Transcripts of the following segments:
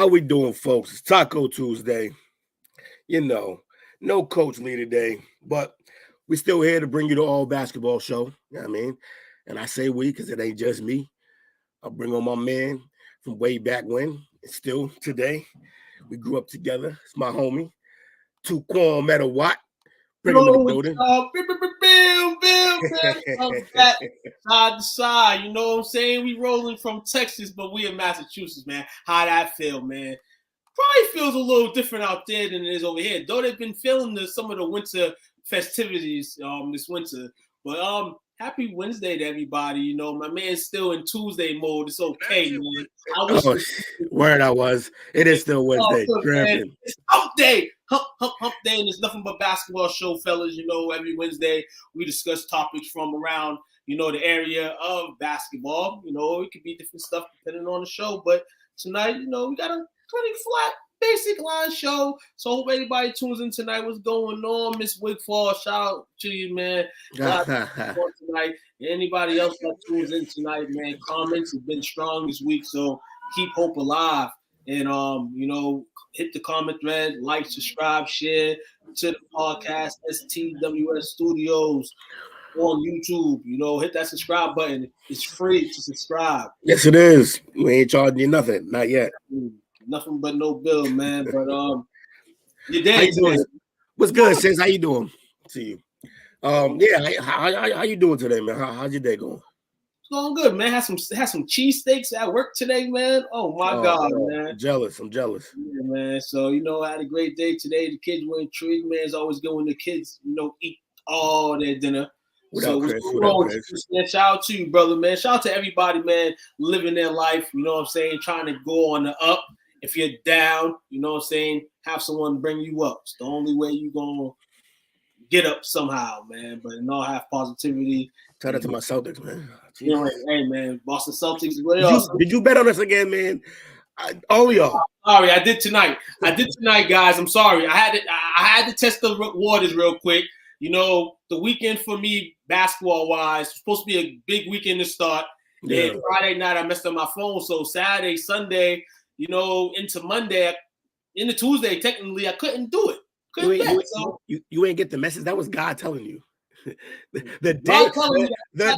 How we doing, folks? It's Taco Tuesday. You know, no Coach Lee today, but we're still here to bring you the all basketball show. You know what I mean? And I say we because it ain't just me. I'll bring on my man from way back when. And still today. We grew up together. It's my homie. Tuquan Metawatt. Bring him in the building. Back side to side. You know what I'm saying? We rolling from Texas, but we in Massachusetts, man. How that feel, man? Probably feels a little different out there than it is over here. Though they've been feeling some of the winter festivities this winter. But happy Wednesday to everybody. You know, my man's still in Tuesday mode. It's okay, man. Word I was. It is still Wednesday. It's hump day. Hump day, and it's nothing but basketball show, fellas. You know, every Wednesday we discuss topics from around, you know, the area of basketball. You know, it could be different stuff depending on the show. But tonight, you know, we got a pretty flat, basic line show. So hope everybody tunes in tonight. What's going on, Miss Wigfall? Shout out to you, man. Tonight. Anybody else that tunes in tonight, man? Comments have been strong this week, so keep hope alive. And you know, hit the comment thread, like, subscribe, share to the podcast, STWS Studios on YouTube. You know, hit that subscribe button. It's free to subscribe. Yes, it is. We ain't charging you nothing, not yet. Nothing but no bill, man. But your day. How you doing? What's good, sis? How you doing? See you. Yeah. How you doing today, man? How's your day going? It's going good, man. Had some cheesesteaks at work today, man. Oh my God, man. I'm jealous. Yeah, man. So you know, I had a great day today. The kids were intrigued, man. It's always good when the kids, you know, eat all their dinner. Chris? Man, shout out to you, brother, man. Shout out to everybody, man, living their life. You know what I'm saying? Trying to go on the up. If you're down, you know what I'm saying? Have someone bring you up. It's the only way you're gonna get up somehow, man. But in all, have positivity. Shout out to my Celtics, man. You know, hey, man, Boston Celtics. Did you bet on us again, man? All y'all. Sorry, I did tonight. Guys. I'm sorry. I had to test the waters real quick. You know, the weekend for me, basketball-wise, supposed to be a big weekend to start. Yeah. And Friday night, I messed up my phone. So Saturday, Sunday, you know, into Monday, into Tuesday, technically, I couldn't do it. You ain't get the message. That was God telling you. The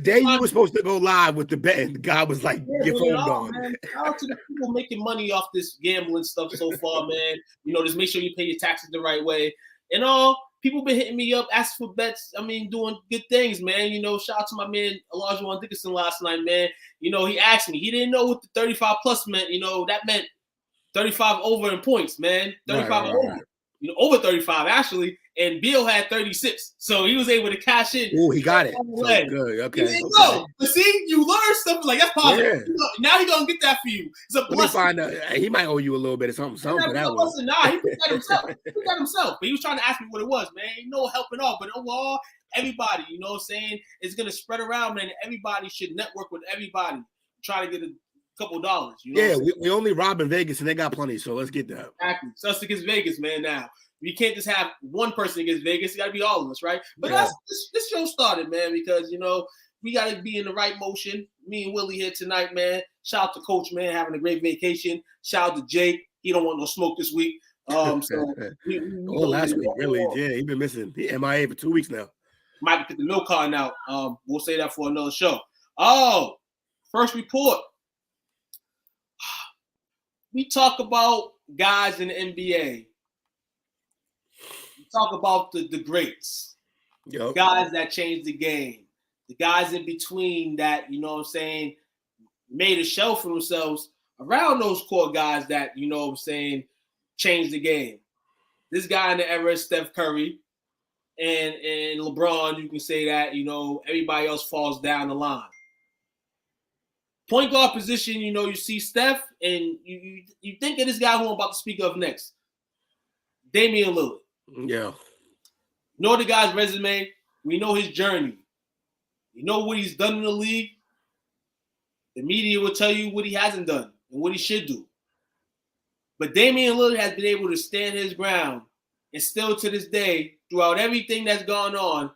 day you were supposed to go live with the betting, God was like, your phone gone. Shout out to the people making money off this gambling stuff so far, man. You know, just make sure you pay your taxes the right way. And people been hitting me up, asking for bets. I mean, doing good things, man. You know, shout out to my man Elijah Dickinson last night, man. You know, he asked me. He didn't know what the 35 plus meant. You know, that meant 35 over in points, man. 35 over. Right. You know, over 35 actually. And Bill had 36, so he was able to cash in. Oh, he got it. So good. Okay. Go. But see, you learn stuff like that's positive. Yeah. Now he's gonna get that for you. It's a blessing. Find out. He might owe you a little bit of something. Nah, he put that himself. But he was trying to ask me what it was, man. Ain't no helping all. But overall, everybody, you know what I'm saying, is gonna spread around, man. Everybody should network with everybody. Try to get a couple dollars. You know we only rob in Vegas, and they got plenty. So let's get that. Exactly. So us against Vegas, man. Now. You can't just have one person against Vegas. It got to be all of us, right? But this show started, man, because, you know, we got to be in the right motion. Me and Willie here tonight, man. Shout out to Coach, man, having a great vacation. Shout out to Jake. He don't want no smoke this week. Last week, really. Yeah, he been missing. He MIA for 2 weeks now. Might put the milk carton out. We'll say that for another show. Oh, first report. We talk about guys in the NBA. Talk about the greats, the guys that changed the game, the guys in between that, you know what I'm saying, made a show for themselves around those core guys that, you know what I'm saying, changed the game. This guy in the era is Steph Curry and LeBron, you can say that, you know, everybody else falls down the line. Point guard position, you know, you see Steph and you think of this guy who I'm about to speak of next, Damian Lillard. Yeah. Know the guy's resume. We know his journey. You know what he's done in the league. The media will tell you what he hasn't done and what he should do. But Damian Lillard has been able to stand his ground and still to this day, throughout everything that's gone on,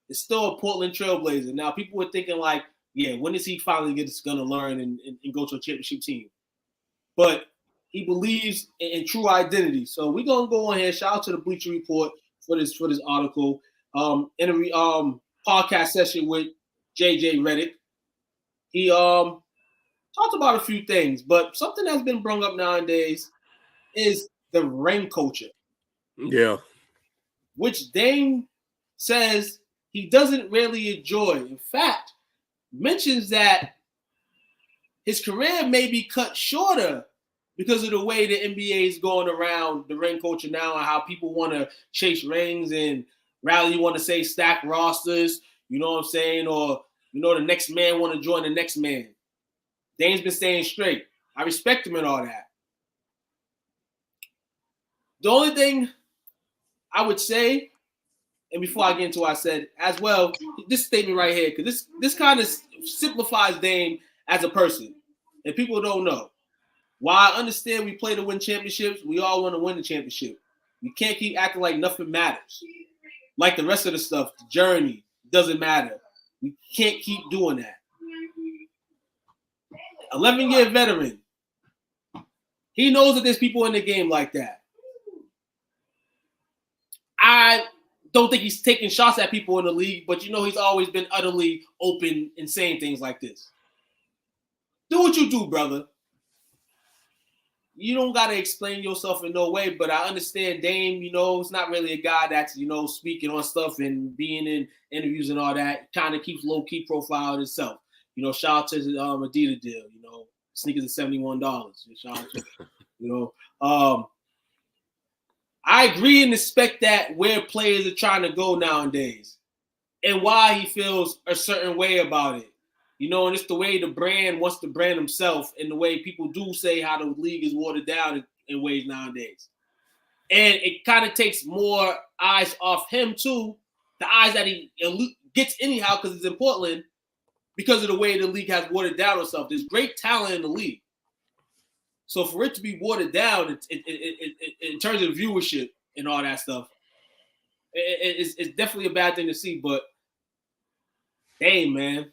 is still a Portland Trailblazer. Now, people were thinking like, yeah, when is he finally going to learn and go to a championship team? But he believes in true identity. So we're gonna go on here. Shout out to the Bleacher Report for this article. In a podcast session with JJ Redick, he talked about a few things, but something that's been brought up nowadays is the ring culture. Yeah. Which Dame says he doesn't really enjoy. In fact, mentions that his career may be cut shorter because of the way the NBA is going around the ring culture now and how people want to chase rings and rather want to say stack rosters, you know what I'm saying? Or, the next man want to join the next man. Dame's been staying straight. I respect him and all that. The only thing I would say, and before I get into what I said as well, this statement right here, because this kind of simplifies Dame as a person, and people don't know. While I understand we play to win championships, we all want to win the championship. We can't keep acting like nothing matters. Like the rest of the stuff, the journey doesn't matter. We can't keep doing that. 11-year veteran. He knows that there's people in the game like that. I don't think he's taking shots at people in the league, but he's always been utterly open in saying things like this. Do what you do, brother. You don't got to explain yourself in no way, but I understand Dame, it's not really a guy that's, speaking on stuff and being in interviews and all that. Kind of keeps low-key profile of himself. Shout out to the Adidas deal, sneakers at $71. Shout out to, I agree and respect that where players are trying to go nowadays and why he feels a certain way about it. And it's the way the brand wants to brand himself and the way people do say how the league is watered down in ways nowadays. And it kind of takes more eyes off him too, the eyes that he gets anyhow because it's in Portland because of the way the league has watered down itself. There's great talent in the league. So for it to be watered down in terms of viewership and all that stuff, it's definitely a bad thing to see. But, dang, man.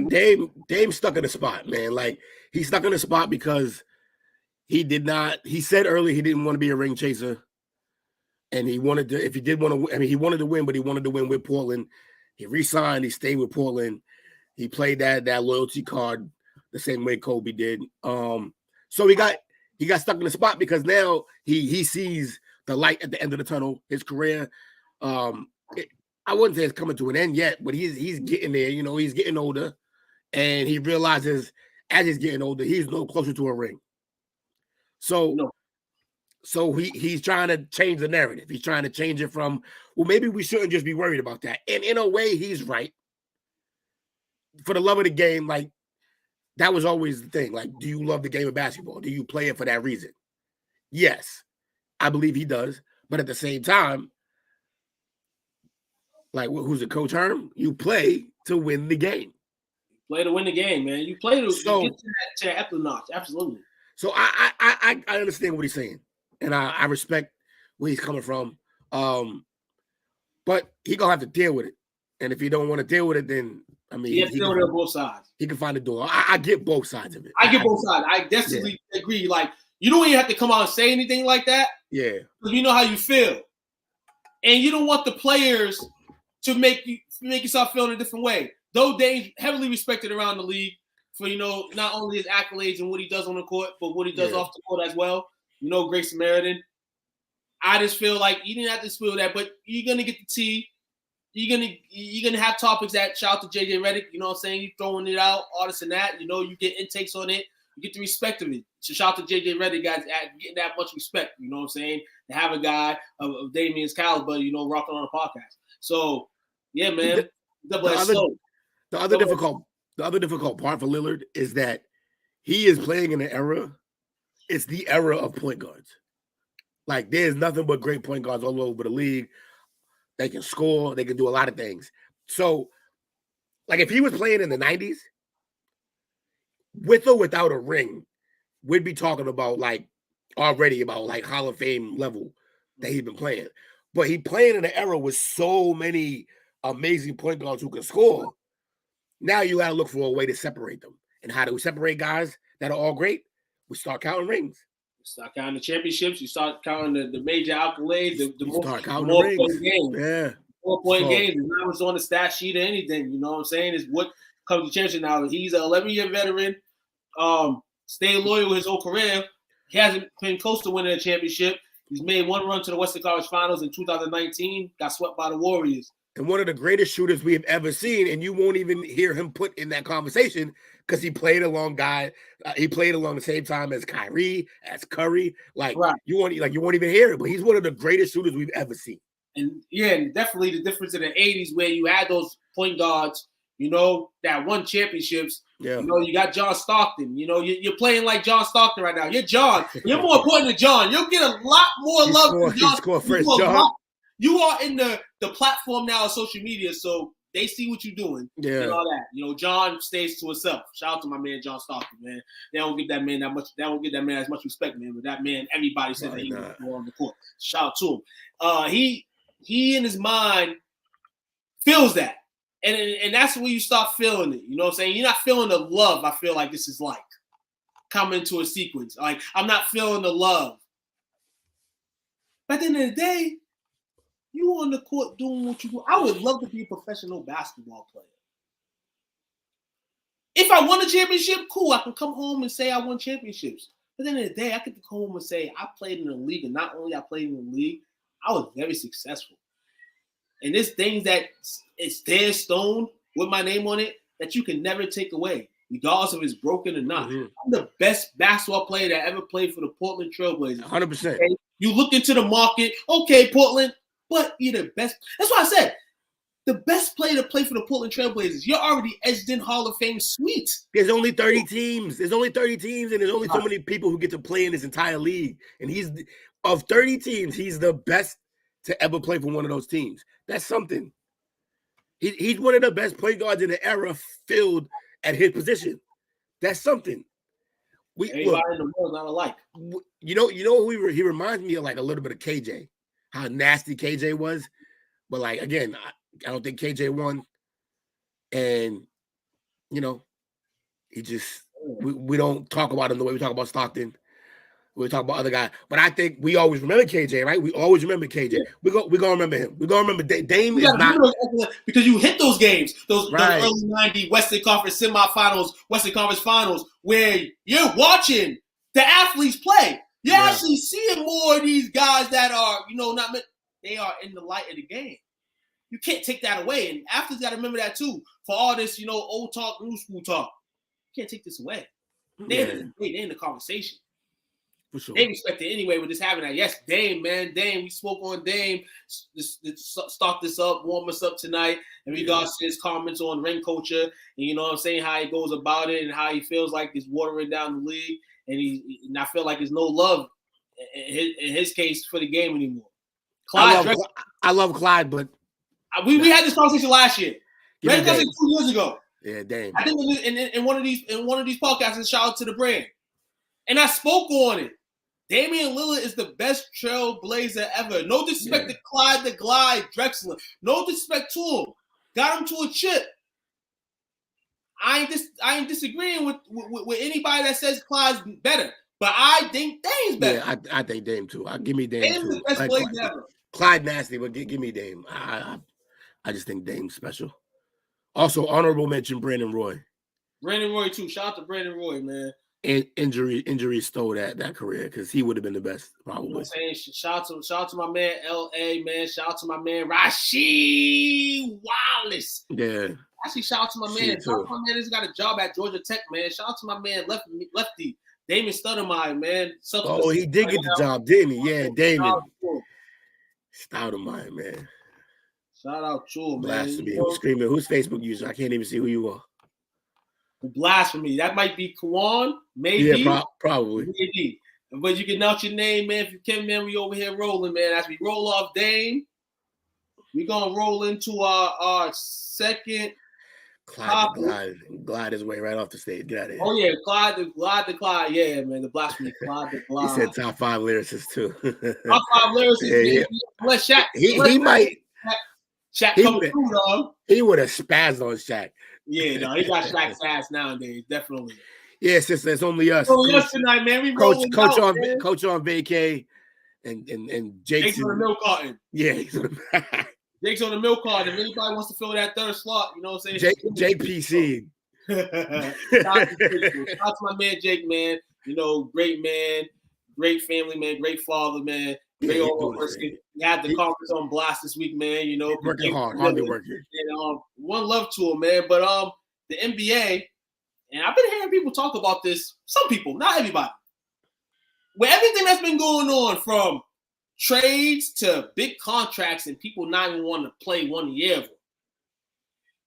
Dame stuck in a spot, man. Like, he's stuck in a spot because he said earlier he didn't want to be a ring chaser. And he wanted to, if he did want to, he wanted to win, but he wanted to win with Portland. He re-signed, he stayed with Portland. He played that loyalty card the same way Kobe did. So he got stuck in the spot because now he sees the light at the end of the tunnel. His career, I wouldn't say it's coming to an end yet, but he's getting there. He's getting older, and he realizes as he's getting older, he's no closer to a ring. So he's trying to change the narrative. He's trying to change it from, well, maybe we shouldn't just be worried about that. And in a way, he's right. For the love of the game, like, that was always the thing. Like, do you love the game of basketball? Do you play it for that reason? Yes, I believe he does. But at the same time, like, who's the coach, Herm? You play to win the game. Play to win the game, man. You play to get to that equinox. Absolutely. So I understand what he's saying. And I respect where he's coming from. But he going to have to deal with it. And if he don't want to deal with it, then, he has to deal with it on both sides. He can find a door. I get both sides of it. I get both sides. I definitely agree. Like, you don't even have to come out and say anything like that. Yeah. Because we know how you feel. And you don't want the players to make yourself feel in a different way. Though Dame's heavily respected around the league for, not only his accolades and what he does on the court, but what he does off the court as well. Great Samaritan. I just feel like you didn't have to spill that, but you're gonna get the tea. You're gonna have topics that shout out to JJ Redick, you know what I'm saying? You throwing it out, all this and that, you get intakes on it, you get the respect of it. So shout out to JJ Redick, guys, at getting that much respect, you know what I'm saying? To have a guy of Damian's caliber, rocking on a podcast. So yeah, man. The other difficult part for Lillard is that he is playing in an era. It's the era of point guards. Like, there's nothing but great point guards all over the league. They can score. They can do a lot of things. So, like, if he was playing in the 90s, with or without a ring, we'd be talking about, already about, Hall of Fame level that he's been playing. But he playing in an era with so many amazing point guards who can score. Now you got to look for a way to separate them. And how do we separate guys that are all great? We start counting rings. start counting the championships. You start counting the major accolades. The You more, start the counting more the point rings. games. Yeah. 4-point So- games. It's not what's on the stat sheet or anything. You know what I'm saying? It's what comes to championship now. He's an 11-year veteran. Staying loyal his whole career. He hasn't been close to winning a championship. He's made one run to the Western Conference Finals in 2019. Got swept by the Warriors. And one of the greatest shooters we have ever seen, and you won't even hear him put in that conversation because he played along he played along the same time as Kyrie, as Curry. Like Right. you won't even hear it, but he's one of the greatest shooters we've ever seen. And yeah, and definitely the difference in the 80s where you had those point guards, you know, that won championships. Yeah. You know, you got John Stockton. You know, you're playing like John Stockton right now. You're John. You're more important than John. You'll get a lot more love than John. He scored first, John. You are in the platform now of social media, so they see what you're doing and all that. You know, John stays to himself. Shout out to my man John Stockton, man. They don't give that man that much. They don't give that man as much respect, man. But that man, everybody says that he was on the court. Shout out to him. He in his mind feels that, and that's when you start feeling it. You know what I'm saying? You're not feeling the love. I feel like this is like coming to a sequence. Like I'm not feeling the love. But at the end of the day, you on the court doing what you do. I would love to be a professional basketball player. If I won a championship, cool. I can come home and say I won championships. But at the end of the day, I could come home and say I played in the league, and not only I played in the league, I was very successful. And there's things that it's dead stone with my name on it that you can never take away, regardless if it's broken or not. Mm-hmm. I'm the best basketball player that ever played for the Portland Trailblazers. 100%. Okay? You look into the market, okay, Portland, but you're the best. That's why I said the best player to play for the Portland Trailblazers. You're already edged in Hall of Fame suite. There's only 30 teams. And there's only so many people who get to play in this entire league. And of 30 teams, he's the best to ever play for one of those teams. That's something. He's one of the best point guards in the era filled at his position. That's something. Everybody in the world not alike. You know who he reminds me of, like a little bit of KJ. How nasty KJ was. But like again, I don't think KJ won. And you know, he just we don't talk about him the way we talk about Stockton. We talk about other guys, but I think we always remember KJ, right? We always remember KJ. Yeah. We're gonna remember him. We're gonna remember Dame is not because you hit those games, those right. early '90s Western Conference semifinals, Western Conference Finals, where you're watching the athletes play. You're actually seeing more of these guys that are, they are in the light of the game. You can't take that away, and athletes got to remember that too. For all this, old talk, new school talk, you can't take this away. They're in the conversation. For sure. They respect it anyway with this happening. Yes, Dame, man. Dame, we spoke on Dame. Start this up, warm us up tonight in regards to his comments on ring culture. And you know what I'm saying, how he goes about it and how he feels like he's watering down the league. And I feel like there's no love in his case for the game anymore. I love Clyde, but we had this conversation last year. Red 2 years ago. Yeah, Dame. I think in one of these podcasts, and shout out to the brand. And I spoke on it. Damian Lillard is the best trailblazer ever. No disrespect to Clyde the Glide Drexler. No disrespect to him. Got him to a chip. I ain't disagreeing with anybody that says Clyde's better. But I think Dame's better. Yeah, I think Dame too. Give me Dame Dame's too. the best blazer ever. Clyde nasty, but give me Dame. I just think Dame's special. Also, honorable mention Brandon Roy. Brandon Roy too. Shout out to Brandon Roy, man. And injury stole that career because he would have been the best, probably. You know what I'm saying? Shout out to my man LA, man. Shout out to my man Rasheed Wallace. Yeah. Actually, shout out to my man. Shout out to my man that's got a job at Georgia Tech, man. Shout out to my man Lefty. Damon Stoudemire, man. He did get the job, didn't he? Yeah, Damon. Stoudemire, man. Shout out to him, man. Blasphemy. Who's screaming? Who's Facebook user? I can't even see who you are. Blasphemy. That might be Kwan, maybe. Yeah, probably. Maybe. But you can announce your name, man. If you can, man, we over here rolling, man. As we roll off Dame, we're going to roll into our second Glide his way right off the stage. Get out of here. Oh, yeah. Clyde. Yeah, man. The blasphemy. Clyde the Glide. He said top 5 lyricists, too. Top 5 lyricists. Yeah. Unless Shaq. He might. Shaq come through, dog. He would have spazzed on Shaq. Yeah, no, he got Shaq's ass nowadays, definitely. Yeah, sister, it's only us. Oh, yes, tonight, man. We rolling Coach out, on man. Coach on vacay, and Jake's on the milk carton. Yeah, Jake's on the milk carton. If anybody wants to fill that third slot, you know what I'm saying? JPC. Shout out to my man Jake, man. You know, great man, great family, man, great father, man. Great all person. He had the conference on blast this week, man. You know, working hardly working. And one love to him, man. But the NBA, and I've been hearing people talk about this. Some people, not everybody. With everything that's been going on, from trades to big contracts and people not even wanting to play 1 year,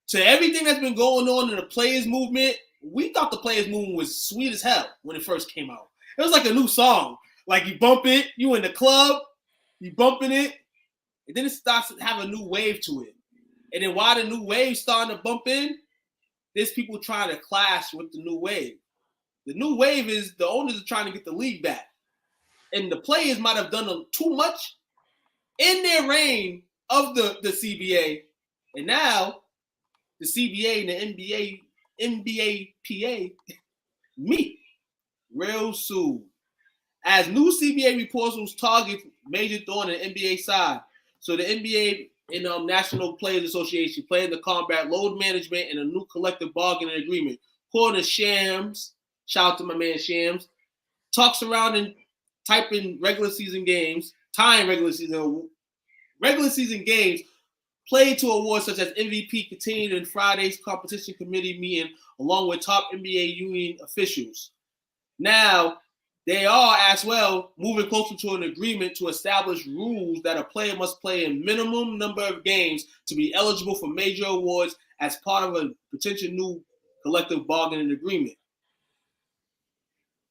to everything that's been going on in the players movement, we thought the players movement was sweet as hell when it first came out. It was like a new song. Like you bump it, you in the club, you bumping it, and then it starts to have a new wave to it. And then while the new wave starting to bump in, there's people trying to clash with the new wave. The new wave is the owners are trying to get the league back. And the players might have done too much in their reign of the CBA. And now the CBA and the NBA PA meet real soon. As new CBA reports will target major thorn on the NBA side. So the NBA and National Players Association plan to combat load management and a new collective bargaining agreement. According to Shams, shout out to my man Shams, talks around and typing regular season games played to awards such as MVP continued in Friday's competition committee meeting along with top NBA union officials. Now, they are as well moving closer to an agreement to establish rules that a player must play a minimum number of games to be eligible for major awards as part of a potential new collective bargaining agreement.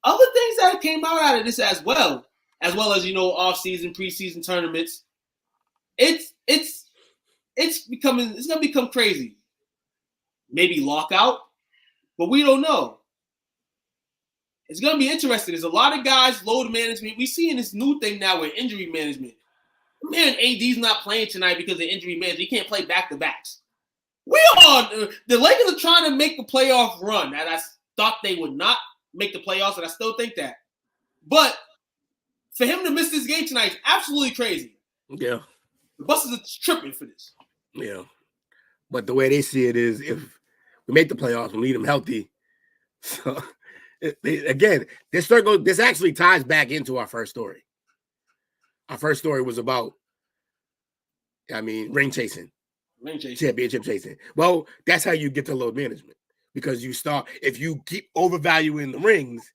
Other things that came out of this as well as off-season, preseason tournaments. It's gonna become crazy. Maybe lockout, but we don't know. It's going to be interesting. There's a lot of guys, load management. We're seeing this new thing now with injury management. Man, AD's not playing tonight because of injury management. He can't play back-to-backs. The Lakers are trying to make a playoff run, and I thought they would not make the playoffs, and I still think that. But for him to miss this game tonight is absolutely crazy. Yeah. The Buses are tripping for this. Yeah. But the way they see it is if we make the playoffs, we need them healthy. So... Again, this actually ties back into our first story. Our first story was about, ring chasing, championship chasing. Well, that's how you get to load management, because if you keep overvaluing the rings,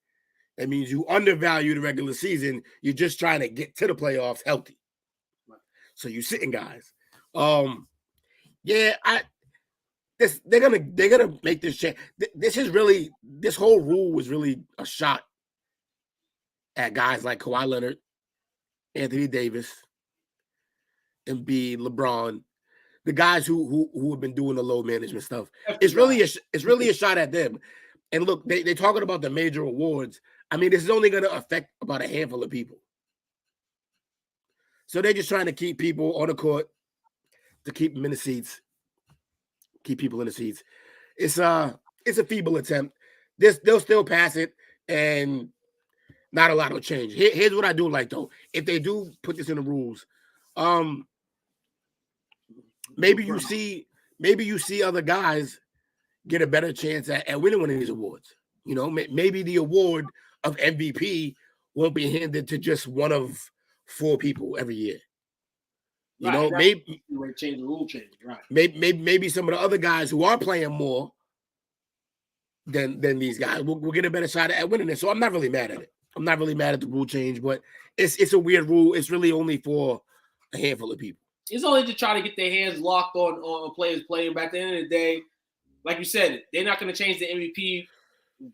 that means you undervalue the regular season. You're just trying to get to the playoffs healthy. So you sitting guys. They're gonna make this change. This whole rule was really a shot at guys like Kawhi Leonard, Anthony Davis, Embiid, LeBron, the guys who have been doing the load management stuff. It's really a shot at them. And look, they're talking about the major awards. This is only gonna affect about a handful of people. So they're just trying to keep people on the court, to keep them in the seats. Keep people in the seats. It's a feeble attempt. They'll still pass it, and not a lot will change. Here's what I do like though. If they do put this in the rules, maybe you see other guys get a better chance at winning one of these awards. Maybe the award of MVP won't be handed to just one of 4 people every year. Maybe change the rule change, right? Maybe some of the other guys who are playing more than these guys will get a better shot at winning it. So I'm not really mad at it. I'm not really mad at the rule change, but it's a weird rule. It's really only for a handful of people. It's only to try to get their hands locked on players playing. But at the end of the day, like you said, they're not going to change the MVP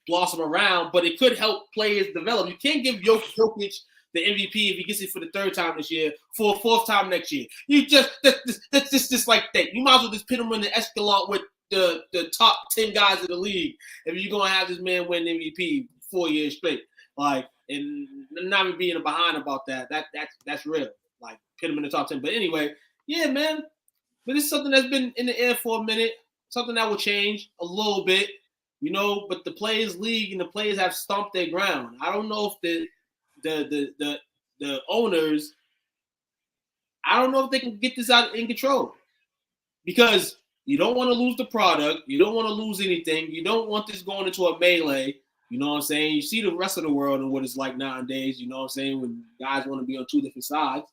blossom around, but it could help players develop. You can't give Jokic the MVP if he gets it for the 3rd time this year, for a 4th time next year. You that's just like that. You might as well just put him in the echelon with the top 10 guys in the league if you're gonna have this man win MVP 4 years straight. And not even being behind about that. That's real. Put him in the top 10. But anyway, yeah, man. But it's something that's been in the air for a minute. Something that will change a little bit. you know, but the players league and the players have stomped their ground. I don't know if the owners, I don't know if they can get this out in control, because you don't want to lose the product, you don't want to lose anything, you don't want this going into a melee. You know what I'm saying? You see the rest of the world and what it's like nowadays. You know what I'm saying? When guys want to be on two different sides.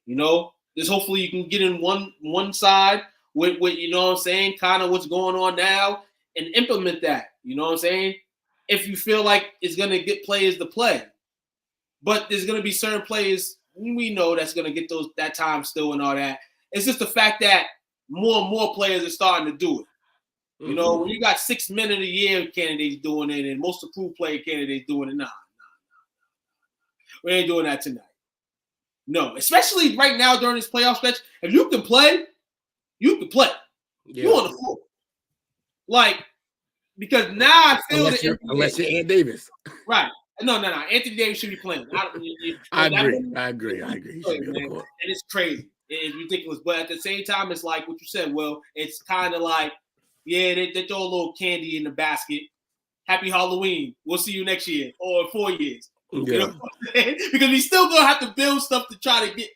You know, just hopefully you can get in one side with you know what I'm saying, kind of what's going on now, and implement that. You know what I'm saying? If you feel like it's gonna get players to play, but there's gonna be certain players we know that's gonna get that time still and all that. It's just the fact that more and more players are starting to do it. You know, when you got 6 men of the year candidates doing it, and most approved player candidates doing it, nah. We ain't doing that tonight. No, especially right now during this playoff stretch. If you can play, you can play. Yeah. You on the floor. Like, because now I feel unless you're Ant Davis. Right. No. Anthony Davis should be playing. I agree. He should be on the court. And it's crazy. It's ridiculous. But at the same time, it's like what you said, Will. It's kind of like, yeah, they throw a little candy in the basket. Happy Halloween. We'll see you next year or in 4 years. Yeah. You know what I'm saying? Because we still going to have to build stuff to try to get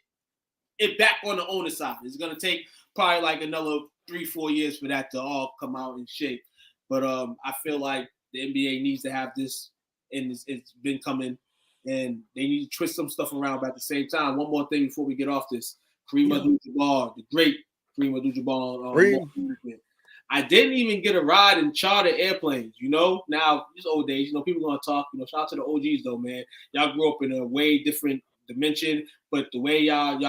it back on the owner side. It's going to take probably like another 3-4 years for that to all come out in shape. But I feel like the NBA needs to have this, and it's been coming, and they need to twist some stuff around. But at the same time, one more thing before we get off this. Kareem Abdul-Jabbar, the great Kareem Abdul-Jabbar. I didn't even get a ride in charter airplanes, you know. Now, these old days, you know, people are going to talk, you know, shout out to the OGs, though, man. Y'all grew up in a way different dimension, but the way y'all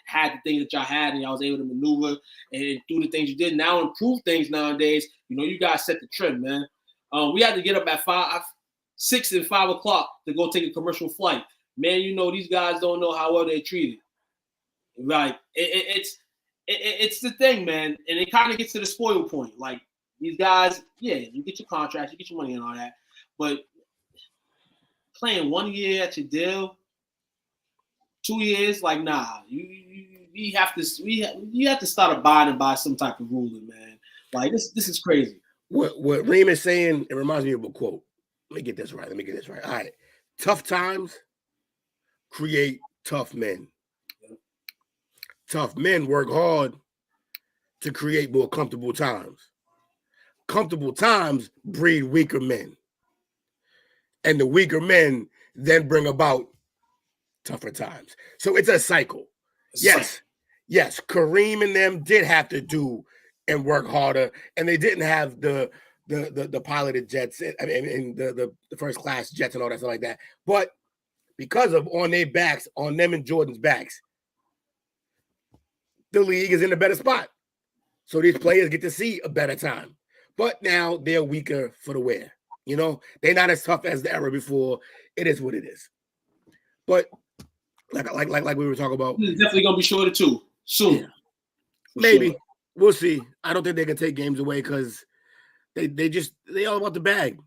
had the things that y'all had and y'all was able to maneuver and do the things you did, now improve things nowadays, you know, you guys set the trend, man. We had to get up at 6 and 5 o'clock to go take a commercial flight. Man, you know, these guys don't know how well they're treated. Right. It's the thing, man, and it kind of gets to the spoil point. Like, these guys, yeah, you get your contracts, you get your money and all that, but playing 1 year at your deal, 2 years, like, nah, you have to start abiding by some type of ruling, man. Like, this is crazy. What Reem is saying, it reminds me of a quote. Let me get this right. All right, tough times create tough men. Tough men work hard to create more comfortable times. Comfortable times breed weaker men. And the weaker men then bring about tougher times. So it's a cycle. Yes, Kareem and them did have to do and work harder, and they didn't have the piloted jets and the first class jets and all that stuff like that. But because of on their backs, on them and Jordan's backs, the league is in a better spot. So these players get to see a better time. But now they're weaker for the wear. You know, they're not as tough as the era before. It is what it is. But like we were talking about, it's definitely gonna be shorter too soon. Yeah. Maybe. Sure. We'll see. I don't think they can take games away because they all about the bag.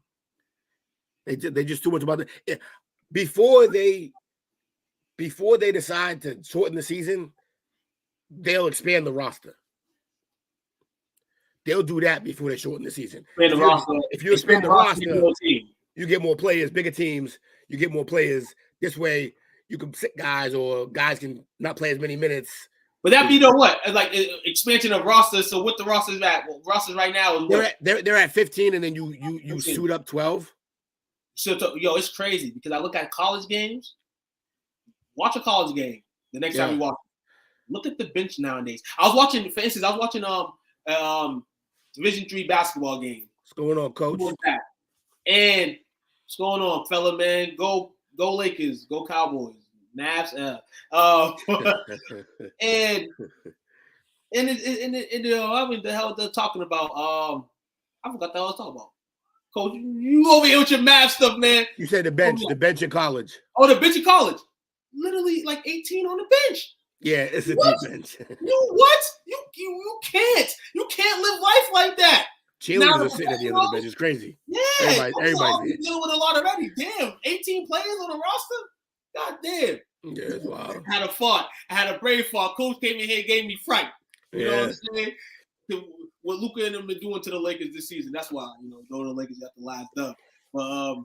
They just too much about the before they decide to shorten the season, they'll expand the roster. They'll do that before they shorten the season. If you expand the roster, you get more players, bigger teams. You get more players. This way, you can sit guys, or guys can not play as many minutes. But that be what? Like expansion of rosters. So what the rosters at? Well, rosters right now is they're at 15, and then you suit up 12. So it's crazy because I look at college games. Watch a college game the next time you watch it. Look at the bench nowadays. I was watching Division III basketball game. What's going on, Coach? And what's going on, fella, man? Go Lakers, go Cowboys, Mavs. And I mean, the hell they're talking about. I forgot the hell I was talking about. Coach, you over here with your Mavs stuff, man. You said the bench in college. Oh, the bench in college. Literally like 18 on the bench. Yeah, it's a deep bench. What? You can't live life like that. Cheerleaders are sitting at the end of the bench. It's crazy. Yeah, everybody's dealing with a lot already. Damn, 18 players on the roster. God damn. Yeah, it's wild. I had a brave fart. Coach came in here, gave me fright. You know what I'm saying? what Luka and them been doing to the Lakers this season. That's why, though the Lakers got the last dub. But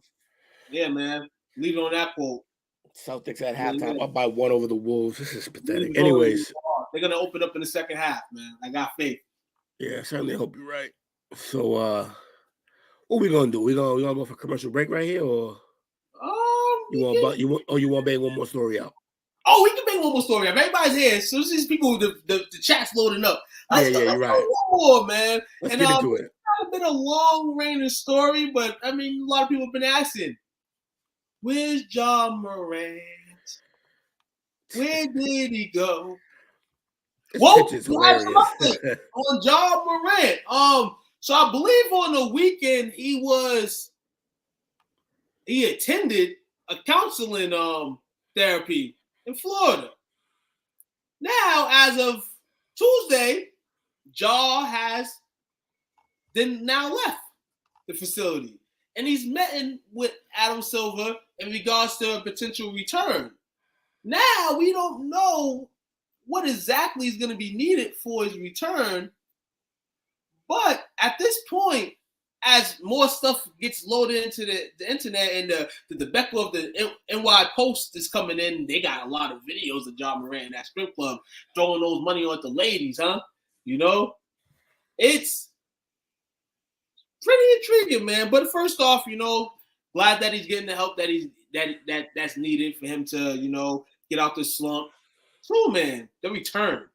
yeah, man, leave it on that quote. Celtics at halftime up by 1 over the Wolves. This is pathetic. They're gonna open up in the second half, man. I got faith. Yeah, I certainly hope you're right. So what we gonna do? We gonna go for commercial break right here, or you want bang one more story out? Oh, we can bang one more story up. Everybody's here. So these people, the chat's loading up. You're right. One more, man. Let's get into it. It's not been a long reigning story, but I mean, a lot of people have been asking, where's Ja Morant? Where did he go? Whoa, pitch is hilarious. On Ja Morant. So I believe on the weekend he attended a counseling therapy in Florida. Now, as of Tuesday, Ja has then now left the facility, and he's met with Adam Silver in regards to a potential return. Now we don't know what exactly is going to be needed for his return, but at this point, as more stuff gets loaded into the internet and the Becca of the NY Post is coming in, they got a lot of videos of Ja Morant in that strip club throwing those money on the ladies, huh? It's pretty intriguing, man. But first off, glad that he's getting the help that's needed for him to, get out this slump. So, man, the return.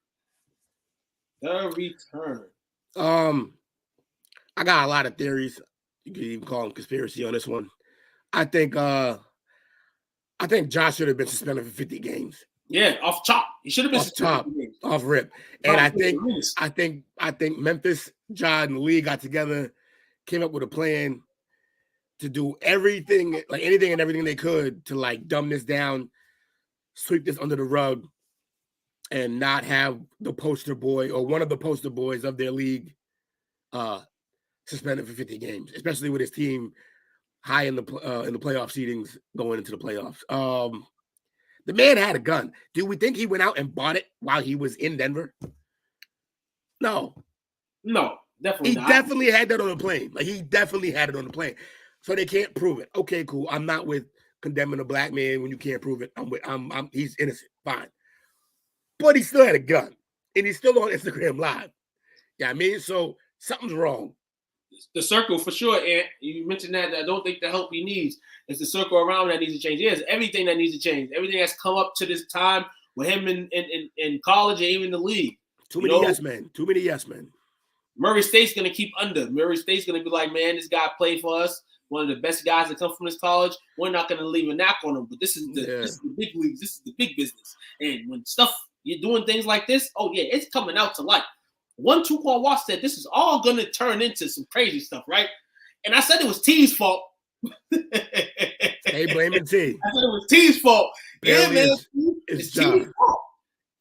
I got a lot of theories. You could even call them conspiracy on this one. I think Josh should have been suspended for 50 games. Yeah, off top. He should have been suspended off rip. And I think Memphis, John, and the league got together, came up with a plan to do everything, like anything and everything they could to like dumb this down, sweep this under the rug, and not have the poster boy or one of the poster boys of their league suspended for 50 games, especially with his team high in the playoff seedings going into the playoffs. The man had a gun. Do we think he went out and bought it while he was in Denver? No, definitely not. He definitely had that on the plane. Like, he definitely had it on the plane. So they can't prove it. Okay, cool. I'm not with condemning a black man when you can't prove it. He's innocent. Fine. But he still had a gun. And he's still on Instagram Live. Yeah, I mean, so something's wrong. The circle for sure, and you mentioned that I don't think the help he needs. It's the circle around that needs to change. Yes, everything that needs to change. Everything that's come up to this time with him in college and even the league. Too many yes men. Murray State's going to keep under. Murray State's going to be like, man, this guy played for us. One of the best guys that come from this college. We're not going to leave a knock on him. But this is the big leagues. This is the big business. And when you're doing things like this, oh, yeah, it's coming out to light. 1-2 Watts said this is all going to turn into some crazy stuff, right? And I said it was T's fault. Hey, blaming T. I said it was T's fault. Barely yeah, man. It's T's fault.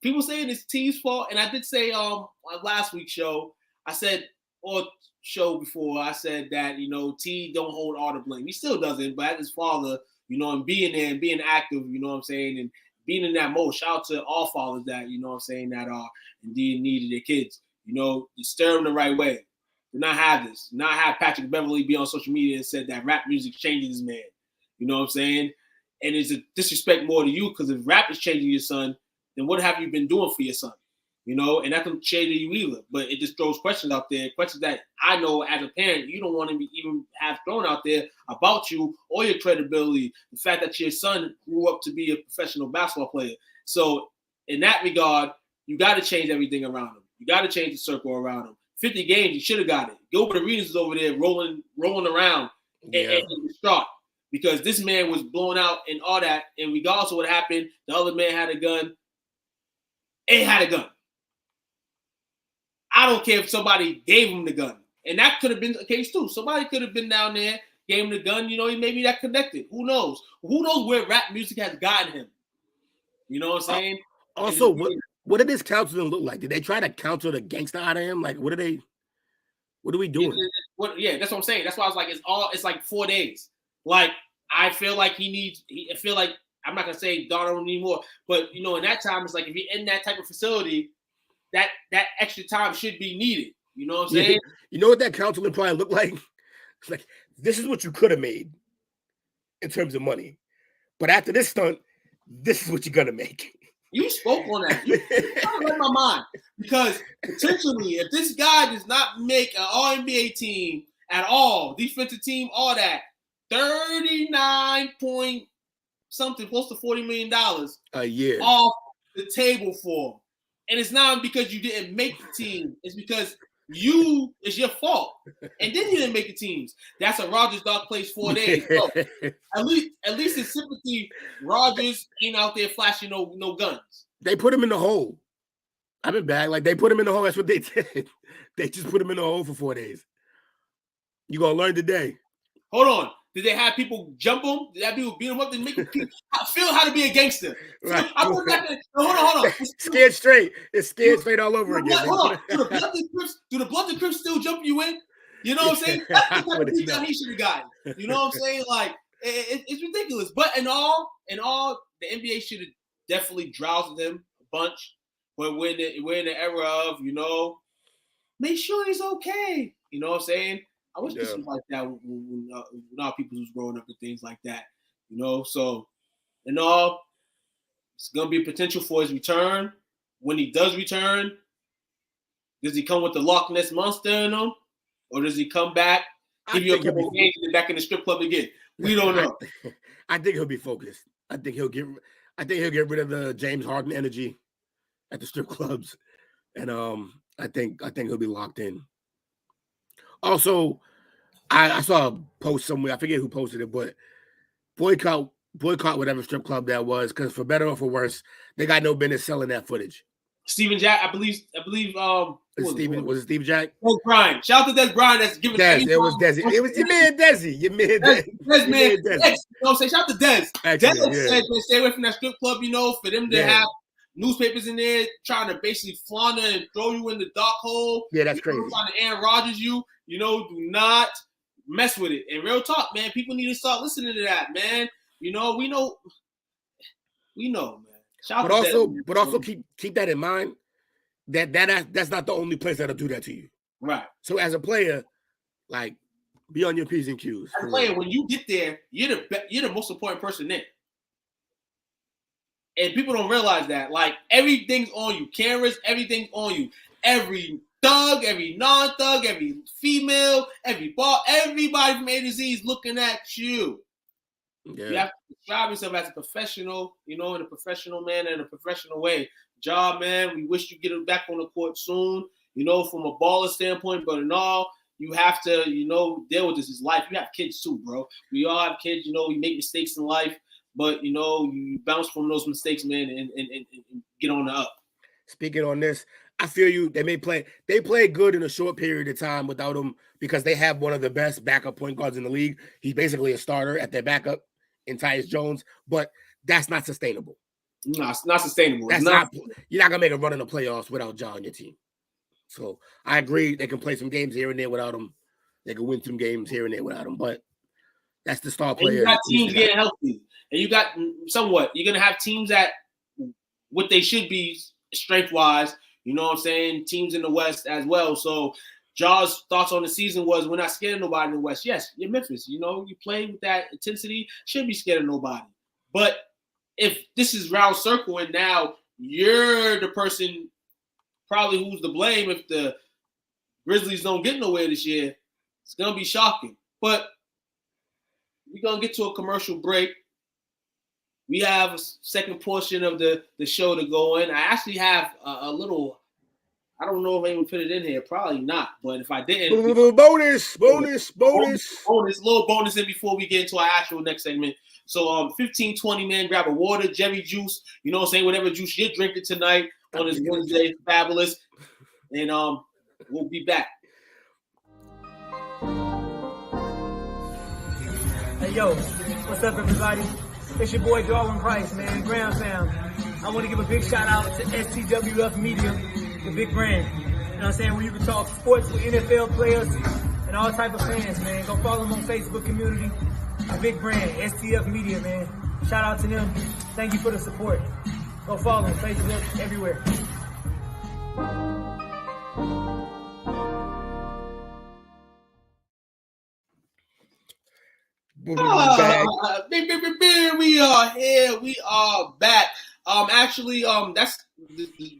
People saying it's T's fault. And I did say on last week's show, I said, or show before, I said that, T don't hold all the blame. He still doesn't, but as his father, and being there and being active, you know what I'm saying, and being in that mode. Shout out to all fathers that, you know what I'm saying, that are indeed needed their kids. You steer them the right way. Do not have this. Do not have Patrick Beverly be on social media and said that rap music changes his man. You know what I'm saying? And it's a disrespect more to you, because if rap is changing your son, then what have you been doing for your son? And that can change you either. But it just throws questions out there, questions that I know as a parent you don't want to even have thrown out there about you or your credibility, the fact that your son grew up to be a professional basketball player. So in that regard, you got to change everything around him. You got to change the circle around him. 50 games, you should have got it. Gilbert Arenas is over there rolling around and distraught, because this man was blown out and all that. And regardless of what happened, the other man had a gun. And had a gun. I don't care if somebody gave him the gun. And that could have been the case too. Somebody could have been down there, gave him the gun, maybe that connected. Who knows? Who knows where rap music has gotten him? You know what I'm saying? Also, what did this counseling look like? Did they try to counsel the gangster out of him? Like, what are we doing? Yeah, that's what I'm saying. That's why I was like, it's like 4 days. Like, I feel like I feel like, I'm not gonna say Donald anymore, but in that time, it's like if you're in that type of facility, that extra time should be needed. You know what I'm saying? You know what that counseling probably looked like? It's like, this is what you could have made in terms of money. But after this stunt, this is what you're going to make. You spoke on that. You kind of read my mind. Because potentially, if this guy does not make an All-NBA team at all, defensive team, all that, 39 point something, close to $40 million a year off the table for him. And it's not because you didn't make the team. It's because it's your fault. And then you didn't make the teams. That's a Rodgers dog plays 4 days. So at least in sympathy, Rodgers ain't out there flashing no guns. They put him in the hole. I've been back. Like, they put him in the hole. That's what they did. They just put him in the hole for 4 days. You gonna learn today. Hold on. Did they have people jump him? Did they have people beat him up? Did they make people feel how to be a gangster? Right. Hold on. Scared straight. It's scared straight all over again. Hold on. Do the Bloods and Crips still jump you in? You know what I'm saying? That's the type of detail he should have gotten. You know what I'm saying? Like, it's ridiculous. But in all, the NBA should have definitely drowsed him a bunch. But we're in the era of, make sure he's okay. You know what I'm saying? I wish this was like that when our people was growing up and things like that. So in all, it's going to be a potential for his return. When he does return, does he come with the Loch Ness Monster in him? Or does he come back, give you a couple of games and back in the strip club again? We don't know. I think he'll be focused. I think he'll get rid of the James Harden energy at the strip clubs. And I think he'll be locked in. Also, I saw a post somewhere. I forget who posted it, but boycott whatever strip club that was, because for better or for worse, they got no business selling that footage. Steven Jack, I believe. Was it Steve Jack? Des Bryant. Shout out to Des Bryant. That's giving. It was Desi. It was your man Desi. Your man Desi. Des, man. You know what I'm saying? Shout out to Des. Actually, Des said, stay away from that strip club. For them to have newspapers in there trying to basically flaunt and throw you in the dark hole. Yeah, that's crazy. Trying to Aaron Rodgers you. Do not mess with it. And real talk, man, people need to start listening to that, man. We know, man. But also keep that in mind that's not the only place that'll do that to you. Right. So as a player, like, be on your P's and Q's. As a player, when you get there, you're the most important person there. And people don't realize that. Like, everything's on you. Cameras, everything's on you. Every thug, every non-thug, every female, every bar, everybody from A to Z is looking at you. Yeah. You have to describe yourself as a professional, in a professional manner, in a professional way. Job, man, we wish you get it back on the court soon, from a baller standpoint, but in all, you have to, deal with this. It's life. You have kids too, bro. We all have kids, we make mistakes in life, but, you bounce from those mistakes, man, and get on the up. Speaking on this, I feel you. They play good in a short period of time without him because they have one of the best backup point guards in the league. He's basically a starter at their backup in Tyus Jones, but that's not sustainable. No, it's not sustainable. You're not gonna make a run in the playoffs without Ja on your team. So I agree they can play some games here and there without him. They can win some games here and there without him, but that's the star player. And you got teams getting healthy, and you got somewhat. You're gonna have teams that what they should be strength wise. You know what I'm saying? Teams in the West as well. So Ja's thoughts on the season was, we're not scared of nobody in the West. Yes, you're Memphis. You play with that intensity, shouldn't be scared of nobody. But if this is round circle and now you're the person probably who's to blame if the Grizzlies don't get nowhere this year, it's going to be shocking. But we're going to get to a commercial break. We have a second portion of the show to go in. I actually have a little, I don't know if I even put it in here. Probably not. But if I didn't. Bonus. Little bonus in before we get into our actual next segment. So 15-20, man, grab a water, Jerry juice. You know what I'm saying? Whatever juice you're drinking tonight on this Wednesday. Fabulous. And we'll be back. Hey, yo. What's up, everybody? It's your boy Darwin Price, man, Graham Fam. I want to give a big shout out to STWF Media, the big brand. You know what I'm saying? Where you can talk sports with NFL players and all type of fans, man. Go follow them on Facebook community. The big brand, STF Media, man. Shout out to them. Thank you for the support. Go follow them, Facebook, everywhere. We are here. We are back. Actually, that's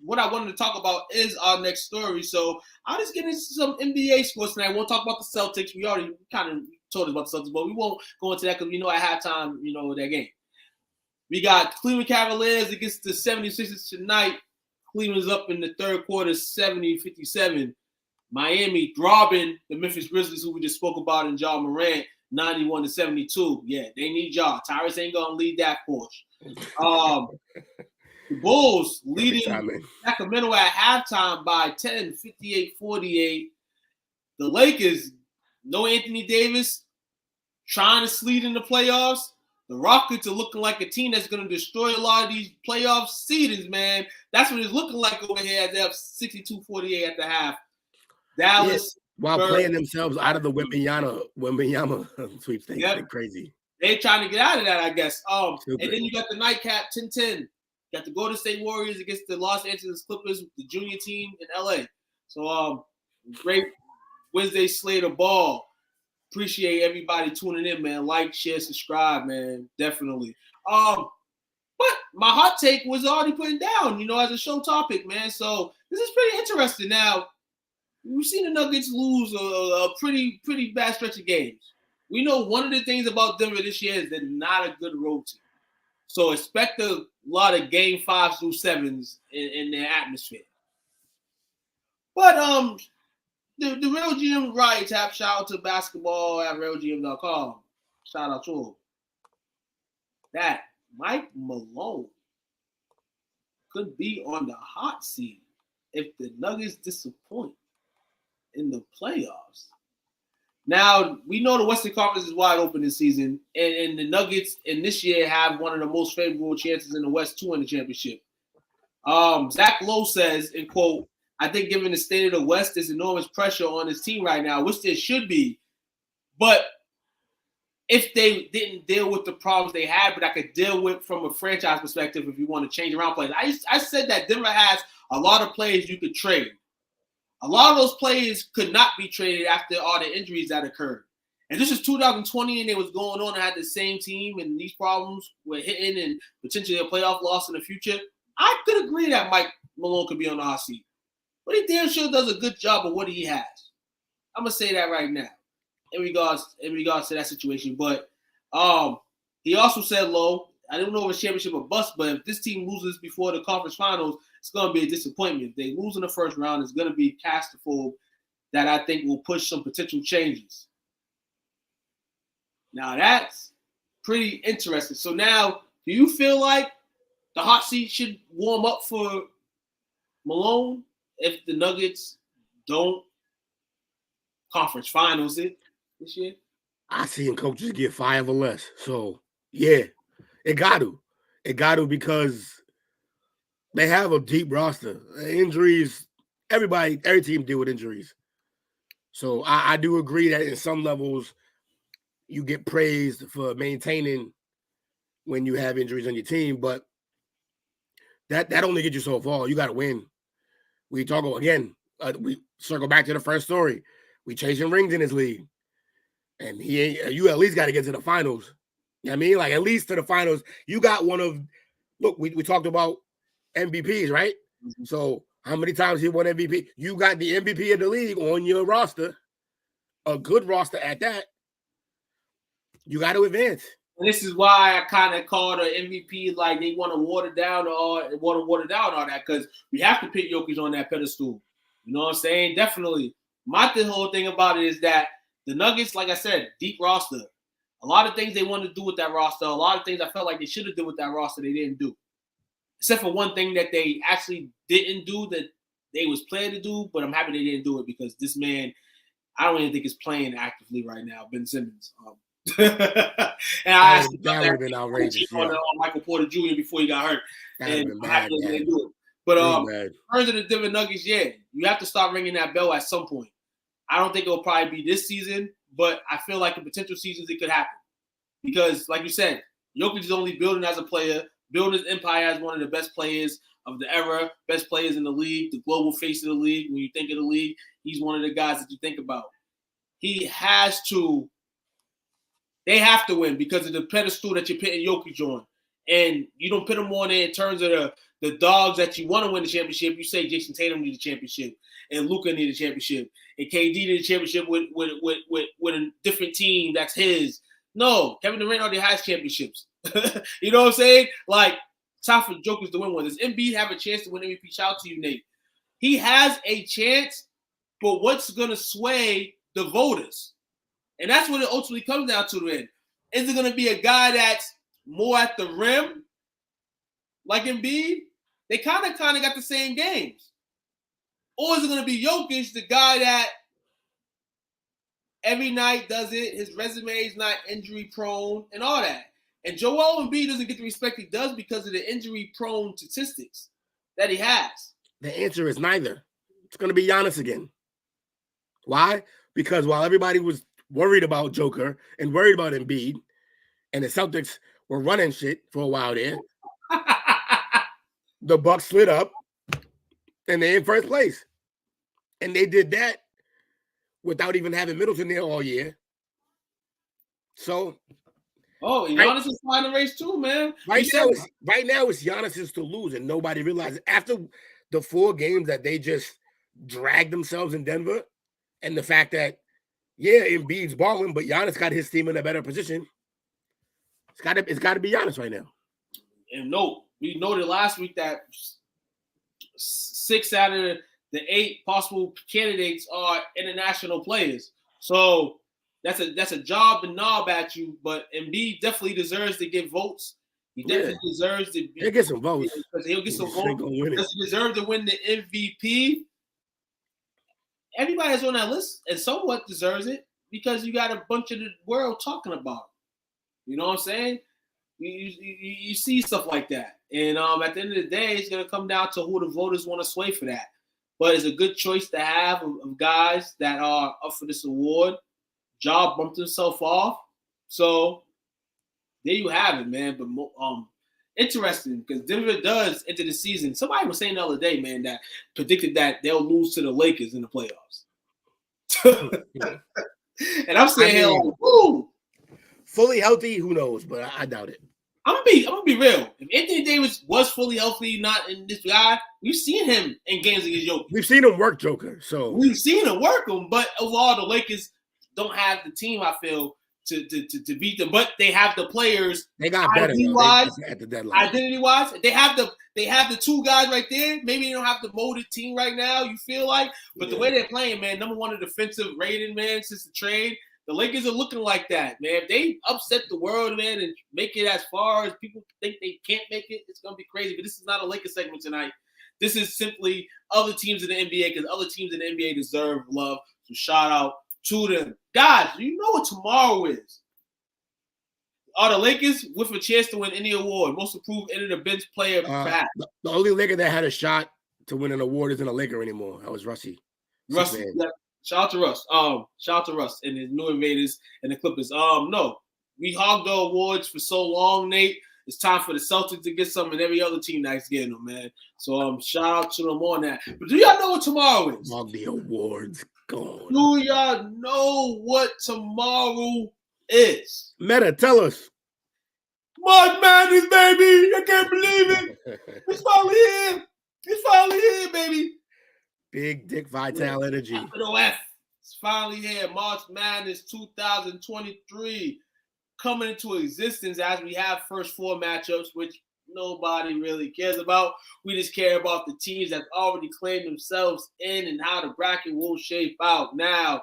what I wanted to talk about is our next story. So I'll just get into some NBA sports tonight. We'll talk about the Celtics. We already kind of told us about the Celtics, but we won't go into that because we know at halftime, that game. We got Cleveland Cavaliers against the 76ers tonight. Cleveland's up in the third quarter, 70-57. Miami dropping the Memphis Grizzlies, who we just spoke about, in Ja Morant, 91-72. Yeah, they need Ja. Tyrese ain't gonna lead that course. The Bulls leading Sacramento at halftime by 10, 58-48. The Lakers, no Anthony Davis, trying to sleed in the playoffs. The Rockets are looking like a team that's going to destroy a lot of these playoff seedings, man. That's what it's looking like over here as they have 62-48 at the half. Dallas. While playing themselves out of the Wembanyama sweepstakes. Yep. They're crazy. They're trying to get out of that, I guess. And then you got the nightcap, 10-10. Got the Golden State Warriors against the Los Angeles Clippers, the junior team in LA. So great Wednesday slate of ball. Appreciate everybody tuning in, man. Like, share, subscribe, man. Definitely. But my hot take was already put down, as a show topic, man. So this is pretty interesting. Now, we've seen the Nuggets lose a pretty bad stretch of games. We know one of the things about Denver this year is they're not a good road team. So expect a lot of game 5s through 7s in their atmosphere. But the Real GM Riot Tap, shout out to basketball at realgm.com. Shout out to him. That Mike Malone could be on the hot seat if the Nuggets disappoint in the playoffs. Now, we know the Western Conference is wide open this season, and the Nuggets in this year have one of the most favorable chances in the West to win the championship. Zach Lowe says, in quote, "I think given the state of the West, there's enormous pressure on this team right now, which there should be. But if they didn't deal with the problems they had, but I could deal with from a franchise perspective if you want to change around players." I said that Denver has a lot of players you could trade. A lot of those players could not be traded after all the injuries that occurred. And this is 2020, and it was going on and had the same team, and these problems were hitting and potentially a playoff loss in the future. I could agree that Mike Malone could be on the hot seat. But he damn sure does a good job of what he has. I'm gonna say that right now, in regards to that situation. But he also said, Low, I don't know if it's championship or bust, but if this team loses before the conference finals, it's gonna be a disappointment. If they lose in the first round, it's gonna be castable that I think will push some potential changes. Now that's pretty interesting. So now, do you feel like the hot seat should warm up for Malone if the Nuggets don't conference finals it this year? I seen coaches get 5 or less. So, yeah, it got to. It got to because they have a deep roster. Injuries, every team deal with injuries. So I do agree that in some levels you get praised for maintaining when you have injuries on your team, but that only gets you so far. You got to win. We talk again. We circle back to the first story. We chasing rings in this league, and you at least got to get to the finals. You know what I mean? Like at least to the finals. You got one of. Look, we talked about MVPs, right? Mm-hmm. So how many times he won MVP? You got the MVP of the league on your roster, a good roster at that. You got to advance. And this is why I kind of called an MVP like they want to water down all that because we have to put Jokic on that pedestal. You know what I'm saying? Definitely. The whole thing about it is that the Nuggets, like I said, deep roster. A lot of things they want to do with that roster. A lot of things I felt like they should have done with that roster they didn't do. Except for one thing that they actually didn't do that they was planning to do, but I'm happy they didn't do it because this man, I don't even think is playing actively right now, Ben Simmons. And I asked that would have been outrageous. On Michael Porter Jr. before he got hurt. And I'm happy they didn't do it. But in terms of the Denver Nuggets, yeah, you have to start ringing that bell at some point. I don't think it'll probably be this season, but I feel like in potential seasons it could happen. Because, like you said, Jokic is only building as a player, building his empire as one of the best players of the era, best players in the league, the global face of the league. When you think of the league, he's one of the guys that you think about. He has to They have to win because of the pedestal that you're putting Jokic on. And you don't put him on there in terms of the dogs that you want to win the championship. You say Jason Tatum need a championship and Luka need a championship and KD need a championship with a different team that's his. No, Kevin Durant already has championships. You know what I'm saying? Like, time for Jokers to win one. Does Embiid have a chance to win MVP? Shout out to you, Nate. He has a chance, but what's going to sway the voters? And that's what it ultimately comes down to then. Is it going to be a guy that's more at the rim, like Embiid? They kind of got the same games. Or is it going to be Jokic, the guy that every night does it, his resume is not injury prone and all that. And Joel Embiid doesn't get the respect he does because of the injury prone statistics that he has. The answer is neither. It's going to be Giannis again. Why? Because while everybody was worried about Joker and worried about Embiid, and the Celtics were running shit for a while there, the Bucks slid up and they're in first place. And they did that without even having Middleton there all year. So, Giannis is flying the race too, man. Right now it's Giannis's to lose, and nobody realizes after the 4 games that they just dragged themselves in Denver, and the fact that Embiid's balling, but Giannis got his team in a better position. It's got to be Giannis right now. And we noted last week that 6 out of the 8 possible candidates are international players. So that's a job to knob at you, but Embiid definitely deserves to get votes. He definitely deserves to. He'll get some votes. He'll get some votes. Does he deserve to win the MVP? Everybody that's on that list and somewhat deserves it because you got a bunch of the world talking about it. You know what I'm saying? You see stuff like that. And at the end of the day, it's going to come down to who the voters want to sway for that. But it's a good choice to have of guys that are up for this award. Ja bumped himself off. So there you have it, man. But interesting because Denver does enter the season. Somebody was saying the other day, man, that predicted that they'll lose to the Lakers in the playoffs. And I'm saying, like, woo. Fully healthy, who knows? But I doubt it. I'm gonna be real. If Anthony Davis was fully healthy, not in this guy, we've seen him in games against Joker. We've seen him work Joker. So we've seen him work him, but overall, the Lakers don't have the team, I feel, to beat them. But they have the players. They got better at the deadline. Identity-wise, they have the 2 guys right there. Maybe they don't have the molded team right now, you feel like. But the way they're playing, man, number 1 in defensive rating, man, since the trade. The Lakers are looking like that, man. If they upset the world, man, and make it as far as people think they can't make it, it's going to be crazy. But this is not a Lakers segment tonight. This is simply other teams in the NBA because other teams in the NBA deserve love. So shout out to them. Guys, you know what tomorrow is. Are the Lakers with a chance to win any award? Most improved end-of-the-bench player, perhaps? The only Laker that had a shot to win an award isn't a Laker anymore. That was Russie. Russie, yeah. Shout out to Russ. Shout out to Russ and his New Invaders and the Clippers. No, we hogged the awards for so long, Nate. It's time for the Celtics to get some and every other team that's getting them, man. So shout out to them on that. But do y'all know what tomorrow is? Hog the awards. Gone. Do y'all know what tomorrow is? Meta, tell us. March Madness, baby. I can't believe it. It's finally here. It's finally here, baby. Big Dick Vital energy. It's finally here. March Madness 2023 coming into existence as we have first 4 matchups, which nobody really cares about. We just care about the teams that already claimed themselves in and how the bracket will shape out. Now,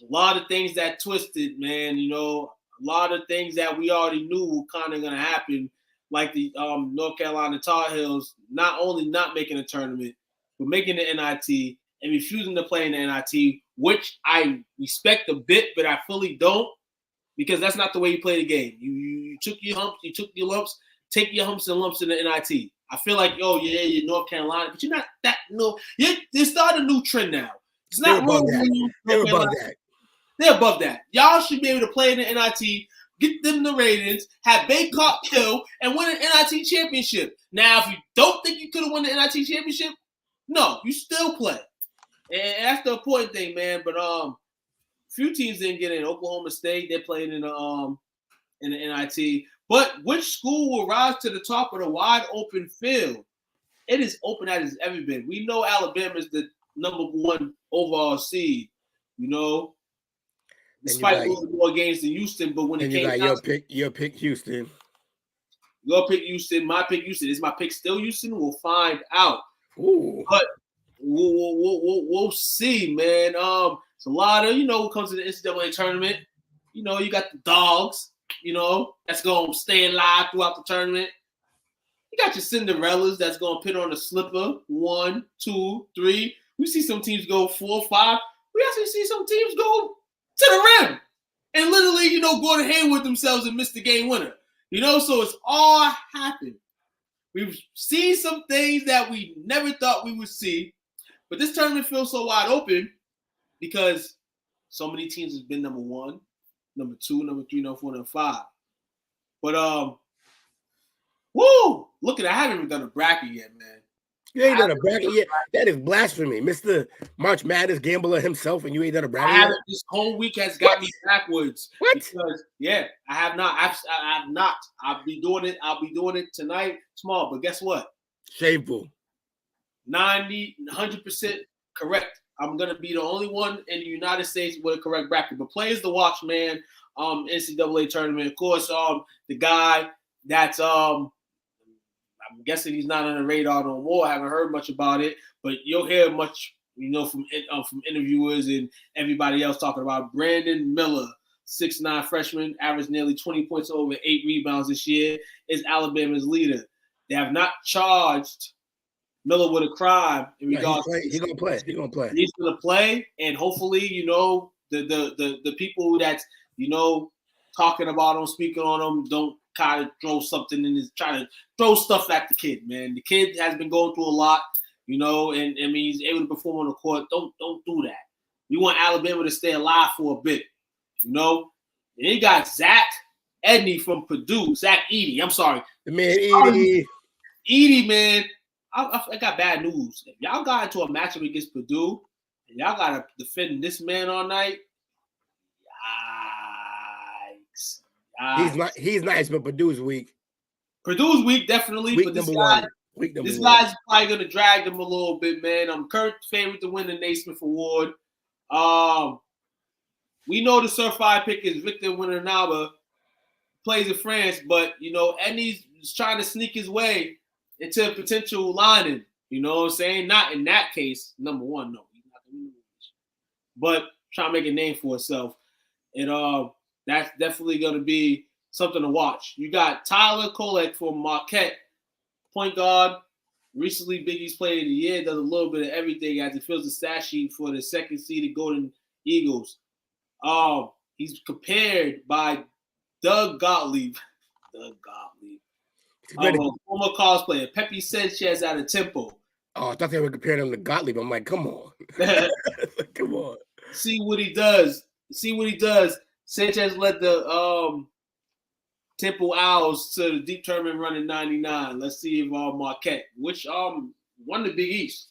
a lot of things that twisted, man. You know, a lot of things that we already knew were kind of going to happen, like the North Carolina Tar Heels not only not making a tournament, but making the NIT and refusing to play in the NIT, which I respect a bit, but I fully don't, because that's not the way you play the game. You took your humps, you took your lumps, take your humps and lumps in the NIT. I feel like, you're North Carolina, but you're not that. No, you started a new trend now. It's not wrong. They're above that. They're above that. Y'all should be able to play in the NIT, get them the ratings, have Baycott kill, and win an NIT championship. Now, if you don't think you could have won the NIT championship, no, you still play. And that's the important thing, man. But few teams didn't get in. Oklahoma State, they're playing in the NIT. But which school will rise to the top of the wide open field? It is open as it's ever been. We know Alabama is the number 1 overall seed, you know, despite losing more games than Houston. But when it came down your pick Houston. Your pick Houston, my pick Houston. Is my pick still Houston? We'll find out. Ooh. But we'll see, man. It's a lot of, what comes to the NCAA tournament. You got the dogs, that's going to stay alive throughout the tournament. You got your Cinderellas that's going to put on a slipper. 1, 2, 3. We see some teams go 4, 5. We actually see some teams go to the rim and literally, go to hand with themselves and miss the game winner. So it's all happened. We've seen some things that we never thought we would see. But this tournament feels so wide open because so many teams have been number 1, number 2, number 3, number 4, number 5. But look at that. I haven't even done a bracket yet, man. You ain't done a bracket yet? That is blasphemy. Mr. March Madness gambler himself, and you ain't done a bracket yet? This whole week has got me backwards. What? Because, I have not. I have not. I'll be doing it tonight, tomorrow. But guess what? Shameful. 100% correct. I'm going to be the only one in the United States with a correct bracket. But players to watch, man, NCAA tournament. Of course, the guy that's I'm guessing he's not on the radar no more. I haven't heard much about it, but you'll hear much, from interviewers and everybody else talking about Brandon Miller, 6'9" freshman, averaged nearly 20 points over 8 rebounds this year, is Alabama's leader. They have not charged Miller with a crime in regards. He's gonna play. He's gonna play. He's gonna play, and hopefully, the people that's talking about him, speaking on him, don't kind of throw something in his, try to throw stuff at the kid, man. The kid has been going through a lot, and I mean he's able to perform on the court. Don't do that. We want Alabama to stay alive for a bit, And then you got Zach Edney from Purdue. Zach Edey. I'm sorry. The man Edey. Edey, man. I got bad news. If y'all got into a matchup against Purdue and y'all got to defend this man all night, yikes. He's nice, but Purdue's weak. Purdue's weak, definitely. Week but this guy's probably going to drag them a little bit, man. I'm current favorite to win the Naismith Award. We know the certified pick is Victor Wembanyama, plays in France, but, Edney's trying to sneak his way into a potential lining. You know what I'm saying? Not in that case, number 1, no. He's not going to lose. But trying to make a name for himself. And that's definitely going to be something to watch. You got Tyler Kolek from Marquette, point guard. Recently, Big East Player of the Year, does a little bit of everything as he fills the stat sheet for the second-seeded Golden Eagles. He's compared by Doug Gottlieb. A former cosplayer, Pepe Sanchez out of Temple. Oh, I thought they were comparing him to Gottlieb. I'm like, come on. Come on. See what he does. Sanchez led the Temple Owls to the deep tournament run in 99. Let's see if Marquette, which won the Big East.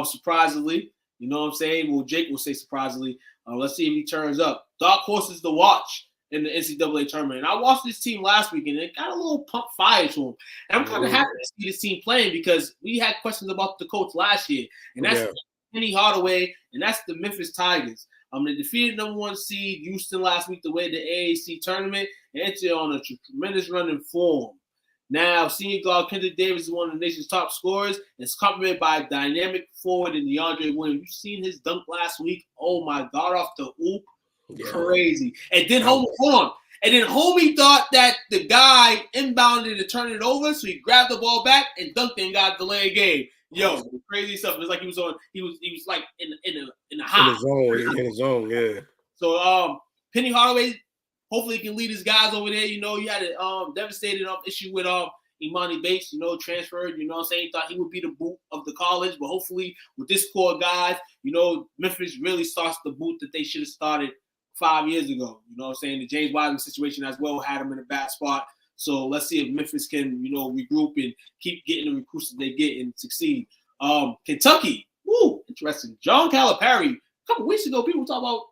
Surprisingly, you know what I'm saying? Well, Jake will say surprisingly. Let's see if he turns up. Dark horses to watch in the NCAA tournament. And I watched this team last week, and it got a little pump fire to them. And I'm kind of happy to see this team playing because we had questions about the coach last year. And that's Penny Hardaway, and that's the Memphis Tigers. They defeated number 1 seed Houston last week to win the AAC tournament and entered on a tremendous run in form. Now, senior guard Kendrick Davis is one of the nation's top scorers and is complemented by a dynamic forward in DeAndre Williams. You've seen his dunk last week. Oh, my God, off the oop. Yeah. Crazy. And then, hold on. And then homie thought that the guy inbounded to turn it over, so he grabbed the ball back and dunked and got delayed game. Yo, crazy stuff. It was like he was like in a high. In his zone, yeah. So Penny Hardaway, hopefully he can lead his guys over there. You had a devastating issue with Imani Bates, transferred, what I'm saying? He thought he would be the boot of the college, but hopefully with this core guys, Memphis really starts the boot that they should have started 5 years ago. You know what I'm saying? The James Wiseman situation as well had him in a bad spot. So let's see if Memphis can, regroup and keep getting the recruits that they get and succeed. Kentucky, interesting. John Calipari. A couple weeks ago, people talk about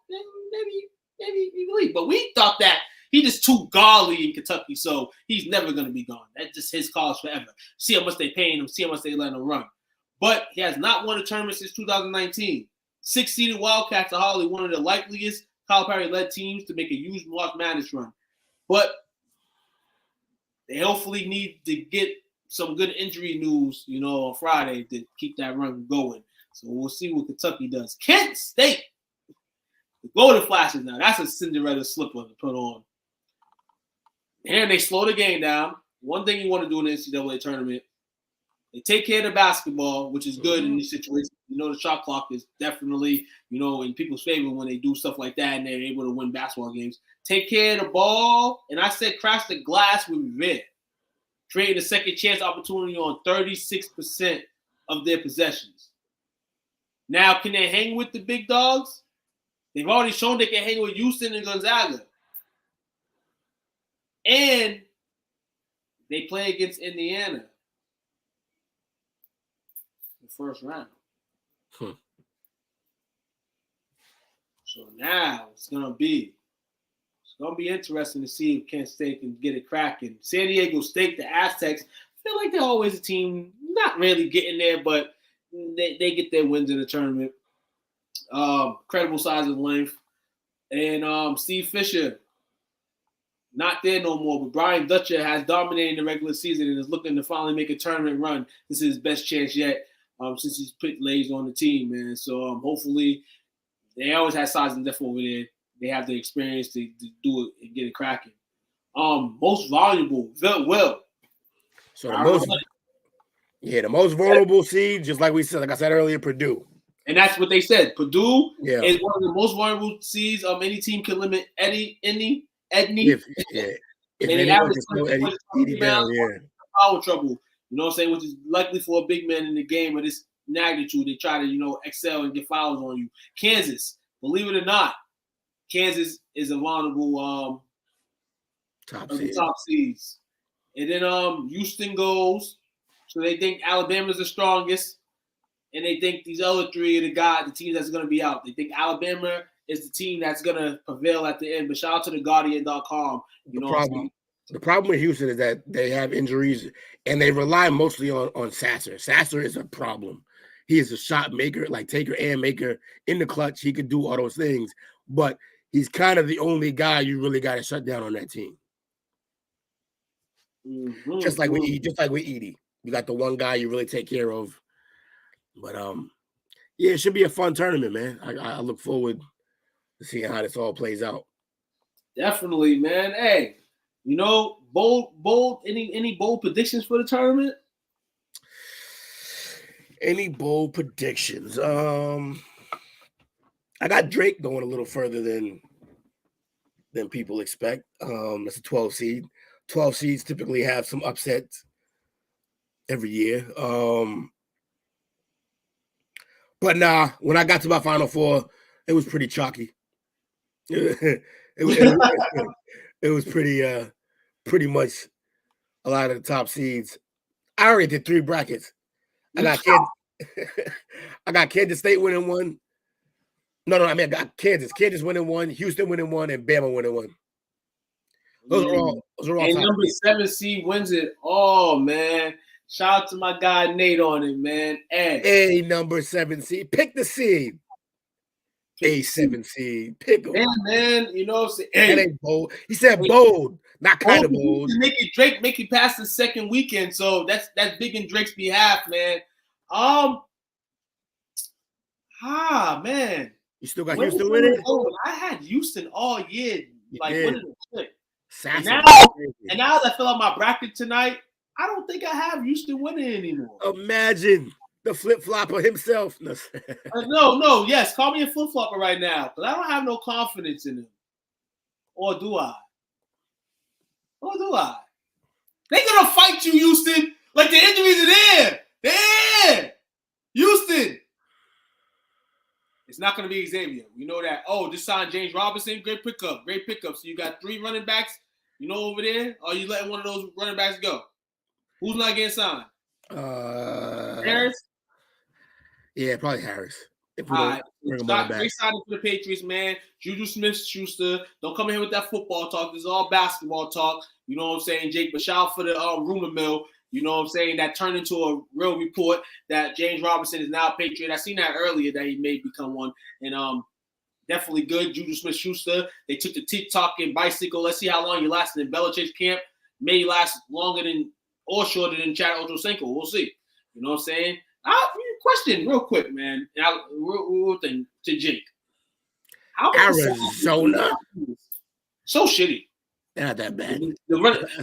maybe he leave. But we thought that he just too godly in Kentucky, so he's never going to be gone. That's just his college forever. See how much they paying him, see how much they letting him run. But he has not won a tournament since 2019. 6-seeded Wildcats are hardly one of the likeliest Calipari-led teams to make a huge March Madness run. But they hopefully need to get some good injury news, on Friday to keep that run going. So we'll see what Kentucky does. Kent State, the Golden Flashes now. That's a Cinderella slipper to put on. And they slow the game down. One thing you want to do in the NCAA tournament, they take care of the basketball, which is good in these situations. The shot clock is definitely, in people's favor when they do stuff like that and they're able to win basketball games. Take care of the ball. And I said crash the glass with revenge. Creating a second chance opportunity on 36% of their possessions. Now, can they hang with the big dogs? They've already shown they can hang with Houston and Gonzaga. And they play against Indiana the first round. So now it's gonna be interesting to see if Kent State can get it cracking. San Diego State, the Aztecs, feel like they're always a team not really getting there, but they get their wins in the tournament. Credible size and length. And Steve Fisher, not there no more, but Brian Dutcher has dominated the regular season and is looking to finally make a tournament run. This is his best chance yet since he's put Lays on the team, man. So hopefully they always have size and depth over there. They have the experience to do it and get it cracking. Most valuable, Will. So the most vulnerable seed, just like I said earlier, Purdue. And that's what they said. Purdue is one of the most vulnerable seeds. Any team can limit Edney. If any Eddie down, power trouble. You know what I'm saying? Which is likely for a big man in the game of this magnitude. They try to, excel and get fouls on you. Kansas, believe it or not, Kansas is a vulnerable top seeds. And then Houston goes. So they think Alabama's the strongest. And they think these other three are the teams that's going to be out. They think Alabama is the team that's going to prevail at the end. But shout out to theguardian.com. The problem with Houston is that they have injuries and they rely mostly on Sasser. Sasser is a problem. He is a shot maker, like taker and maker in the clutch. He could do all those things, but he's kind of the only guy you really got to shut down on that team. Mm-hmm. Just like with Edie. You got the one guy you really take care of. But it should be a fun tournament, man. I look forward to seeing how this all plays out. Definitely, man. Hey, bold. Any bold predictions for the tournament? Any bold predictions? I got Drake going a little further than people expect. That's a 12 seed. 12 seeds typically have some upsets every year. But nah, when I got to my Final Four, it was pretty chalky. It was pretty much a lot of the top seeds. I already did 3 brackets. I got Kansas State winning one. I got Kansas. Kansas winning one, Houston winning one, and Bama winning one. Those are all and number 7 seed wins it. Oh man. Shout out to my guy Nate on it, man. A number 7 seed. Pick the seed. A 7 seed. Pick them. Yeah, man. That ain't bold. He said bold, not kind of bold. Drake make it past the second weekend, so that's big in Drake's behalf, man. Man. You still got Houston winning? I had Houston all year, winning the shit. And now that I fill out my bracket tonight, I don't think I have Houston winning anymore. Imagine the flip-flopper himself. No, yes. Call me a flip-flopper right now. But I don't have no confidence in him. Or do I? They're going to fight you, Houston. Like the injuries are there. They're Houston. It's not going to be Xavier. We know that. Oh, just signed James Robinson. Great pickup. So you got 3 running backs, over there. Or you letting one of those running backs go? Who's not getting signed? Harris? Yeah, probably Harris. if we don't bring them all back. Great signing for the Patriots, man. Juju Smith-Schuster. Don't come in here with that football talk. This is all basketball talk. You know what I'm saying, Jake? But shout out for the rumor mill. You know what I'm saying? That turned into a real report that James Robinson is now a Patriot. I seen that earlier that he may become one. And definitely good. Juju Smith-Schuster. They took the TikTok and bicycle. Let's see how long you last in Belichick's camp. May last longer than or shorter than Chad Ochocinco. We'll see. You know what I'm saying? Question real quick, man. Real thing to Jake. Arizona? So shitty. They're not that bad.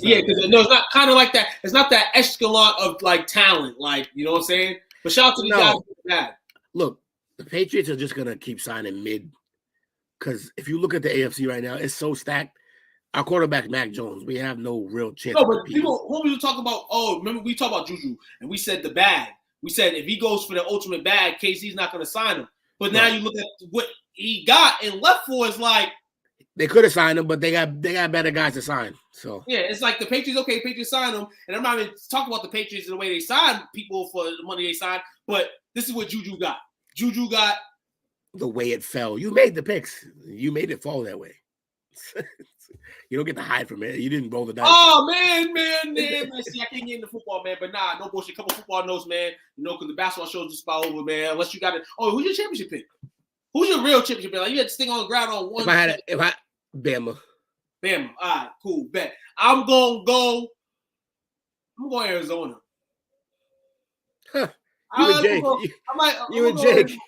Yeah, because it's not kind of like that. It's not that echelon of like talent, like, you know what I'm saying? But shout out to these guys. Bad. Look, the Patriots are just gonna keep signing mid. Because if you look at the AFC right now, it's so stacked. Our quarterback, Mac Jones, we have no real chance. No, but people, when we were talking about, remember we talked about Juju, and we said the bag. We said if he goes for the ultimate bag, KC's not going to sign him. But now you look at what he got and left for is like they could have signed him, but they got better guys to sign. So yeah, it's like the Patriots. Okay, Patriots sign him, and I'm not even talking about the Patriots and the way they sign people for the money they sign. But this is what Juju got. Juju got the way it fell. You made the picks. You made it fall that way. You don't get to hide from it. You didn't roll the dice. Oh, man. See, I can't get into football, man. But nah, no bullshit. Couple football notes, man. You know, because the basketball show is just about over, man. Unless you got it. Oh, who's your championship pick? Who's your real championship pick? Like, you had to stick on the ground on one. Bama. All right, cool, bet. I'm going Arizona. Huh. You and Jake.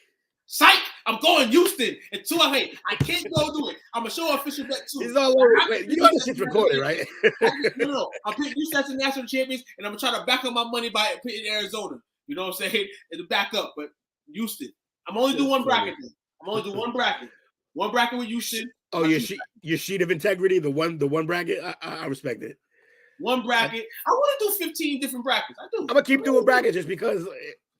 Psych! I'm going Houston. And two, I can't go do it. I'm gonna show official bet too. It's all over. You know this shit's recorded, right? No. I'm picking Houston as the national champions, and I'm gonna try to back up my money by picking Arizona. You know what I'm saying? And to back up, but Houston. I'm only do one bracket. I'm only do one bracket. One bracket with Houston. Oh, your sheet of integrity, the one bracket. I respect it. One bracket. I want to do 15 different brackets. I do. I'm gonna keep doing brackets just because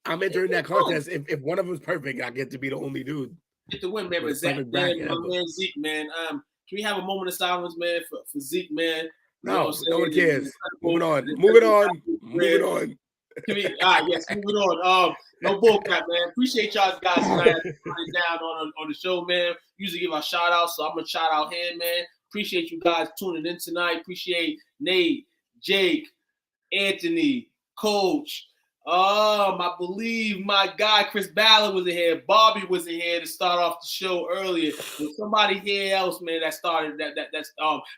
I'm entering that contest. If one of them's perfect, I get to be the only dude. Get the win, man. But Zach, man, my man Zeke, man. Can we have a moment of silence, man, for Zeke, man? No one cares. Moving on. All right, yes, moving on. No bullcrap, man. Appreciate y'all guys tonight down on the show, man. Usually give our shout out, so I'm gonna shout out him, man. Appreciate you guys tuning in tonight. Appreciate Nate, Jake, Anthony, Coach. I believe my guy Chris Ballard was in here. Bobby was in here to start off the show earlier. There's somebody here else, man, that started that's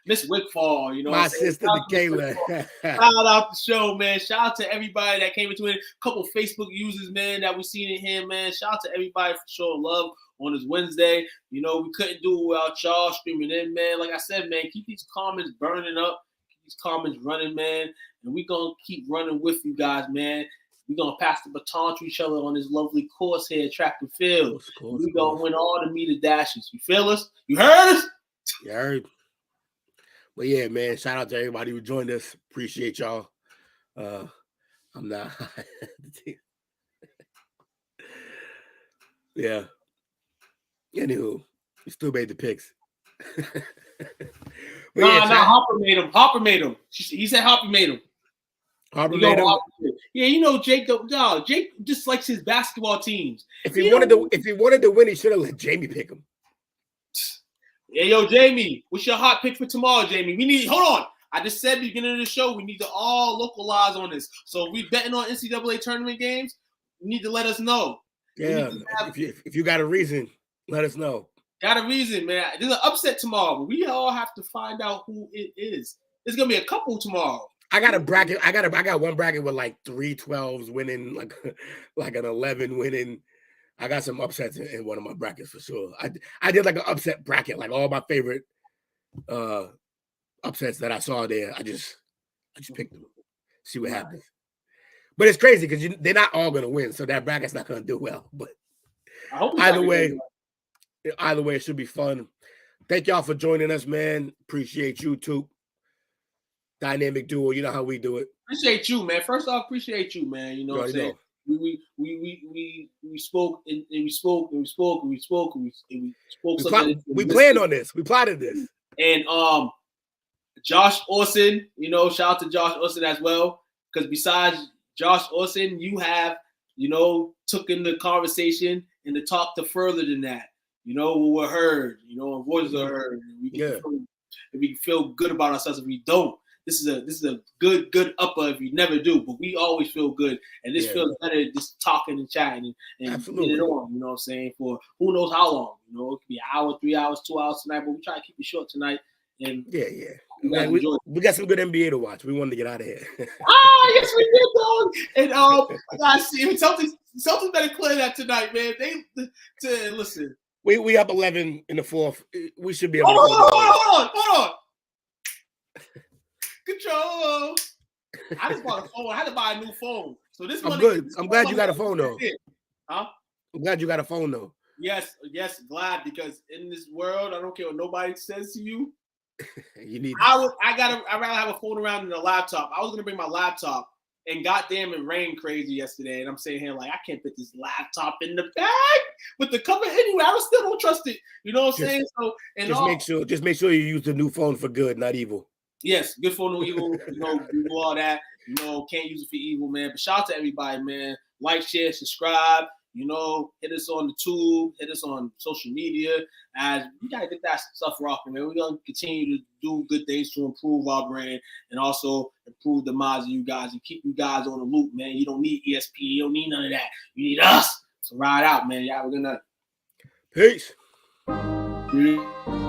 Miss Wickfall, you know. My sister Michaela. Shout out the show, man. Shout out to everybody that came into it. A couple of Facebook users, man, that we seen in here, man. Shout out to everybody for showing love on this Wednesday. You know, we couldn't do it without y'all streaming in, man. Like I said, man, keep these comments burning up, keep these comments running, man. And we gonna keep running with you guys, man. We're going to pass the baton to each other on this lovely course here, track and field. We're going to win all the meter dashes. You feel us? You heard us? You heard. But yeah, man, shout out to everybody who joined us. Appreciate y'all. I'm not. Yeah. Anywho, we still made the picks. Hopper made him. Hopper made him. He said Hopper made him. Yeah, you know Jake. Jake just likes his basketball teams. If he wanted to win, he should have let Jamie pick him. Yeah, yo, Jamie, what's your hot pick for tomorrow, Jamie? Hold on. I just said at the beginning of the show, we need to all localize on this. So if we betting on NCAA tournament games, you need to let us know. Yeah, if you got a reason, let us know. Got a reason, man. There's an upset tomorrow, but we all have to find out who it is. There's gonna be a couple tomorrow. I got a bracket. I got one bracket with like 3 12s winning, like an 11 winning. I got some upsets in one of my brackets for sure. I did like an upset bracket, like all my favorite upsets that I saw there. I just picked them, see what happens. But it's crazy because they're not all gonna win, so that bracket's not gonna do well. But either way, it should be fun. Thank y'all for joining us, man. Appreciate you too. Dynamic duo, you know how we do it. Appreciate you, man. First off, appreciate you, man. You know what I'm saying? We spoke and we spoke and we spoke and we spoke and we spoke. We planned on this. We plotted this. And Josh Orson, you know, shout out to Josh Orson as well. Because besides Josh Orson, you have, you know, took in the conversation and to talk to further than that. You know, we're heard. You know, our voices are heard. We can feel good about ourselves if we don't. This is a good upper if you never do, but we always feel good, and this feels better just talking and chatting and Absolutely. getting it on. You know what I'm saying? For who knows how long? You know, it could be an hour, 3 hours, 2 hours tonight, but we try to keep it short tonight. And Man, we got some good NBA to watch. We wanted to get out of here. Yes, we did, dog. And I gotta see something better clear that tonight, man. Listen. We up 11 in the fourth. We should be able to hold on. Control. I just bought a phone. I had to buy a new phone. So this I'm good. I'm glad you got a phone though. Huh? I'm glad you got a phone though. Yes, glad, because in this world, I don't care what nobody says to you. You need. I'd rather have a phone around than a laptop. I was gonna bring my laptop, and goddamn, it rained crazy yesterday. And I'm saying here, like, I can't fit this laptop in the bag with the cover anyway. I still don't trust it. You know what I'm saying? So just make sure you use the new phone for good, not evil. Yes, good for no evil. You know, do all that. You know, can't use it for evil, man. But shout out to everybody, man. Like, share, subscribe. You know, hit us on the tube, hit us on social media. As we gotta get that stuff rocking, man. We're gonna continue to do good things to improve our brand and also improve the minds of you guys and keep you guys on the loop, man. You don't need ESP, you don't need none of that. You need us. So ride out, man. Y'all, we're gonna peace. Yeah.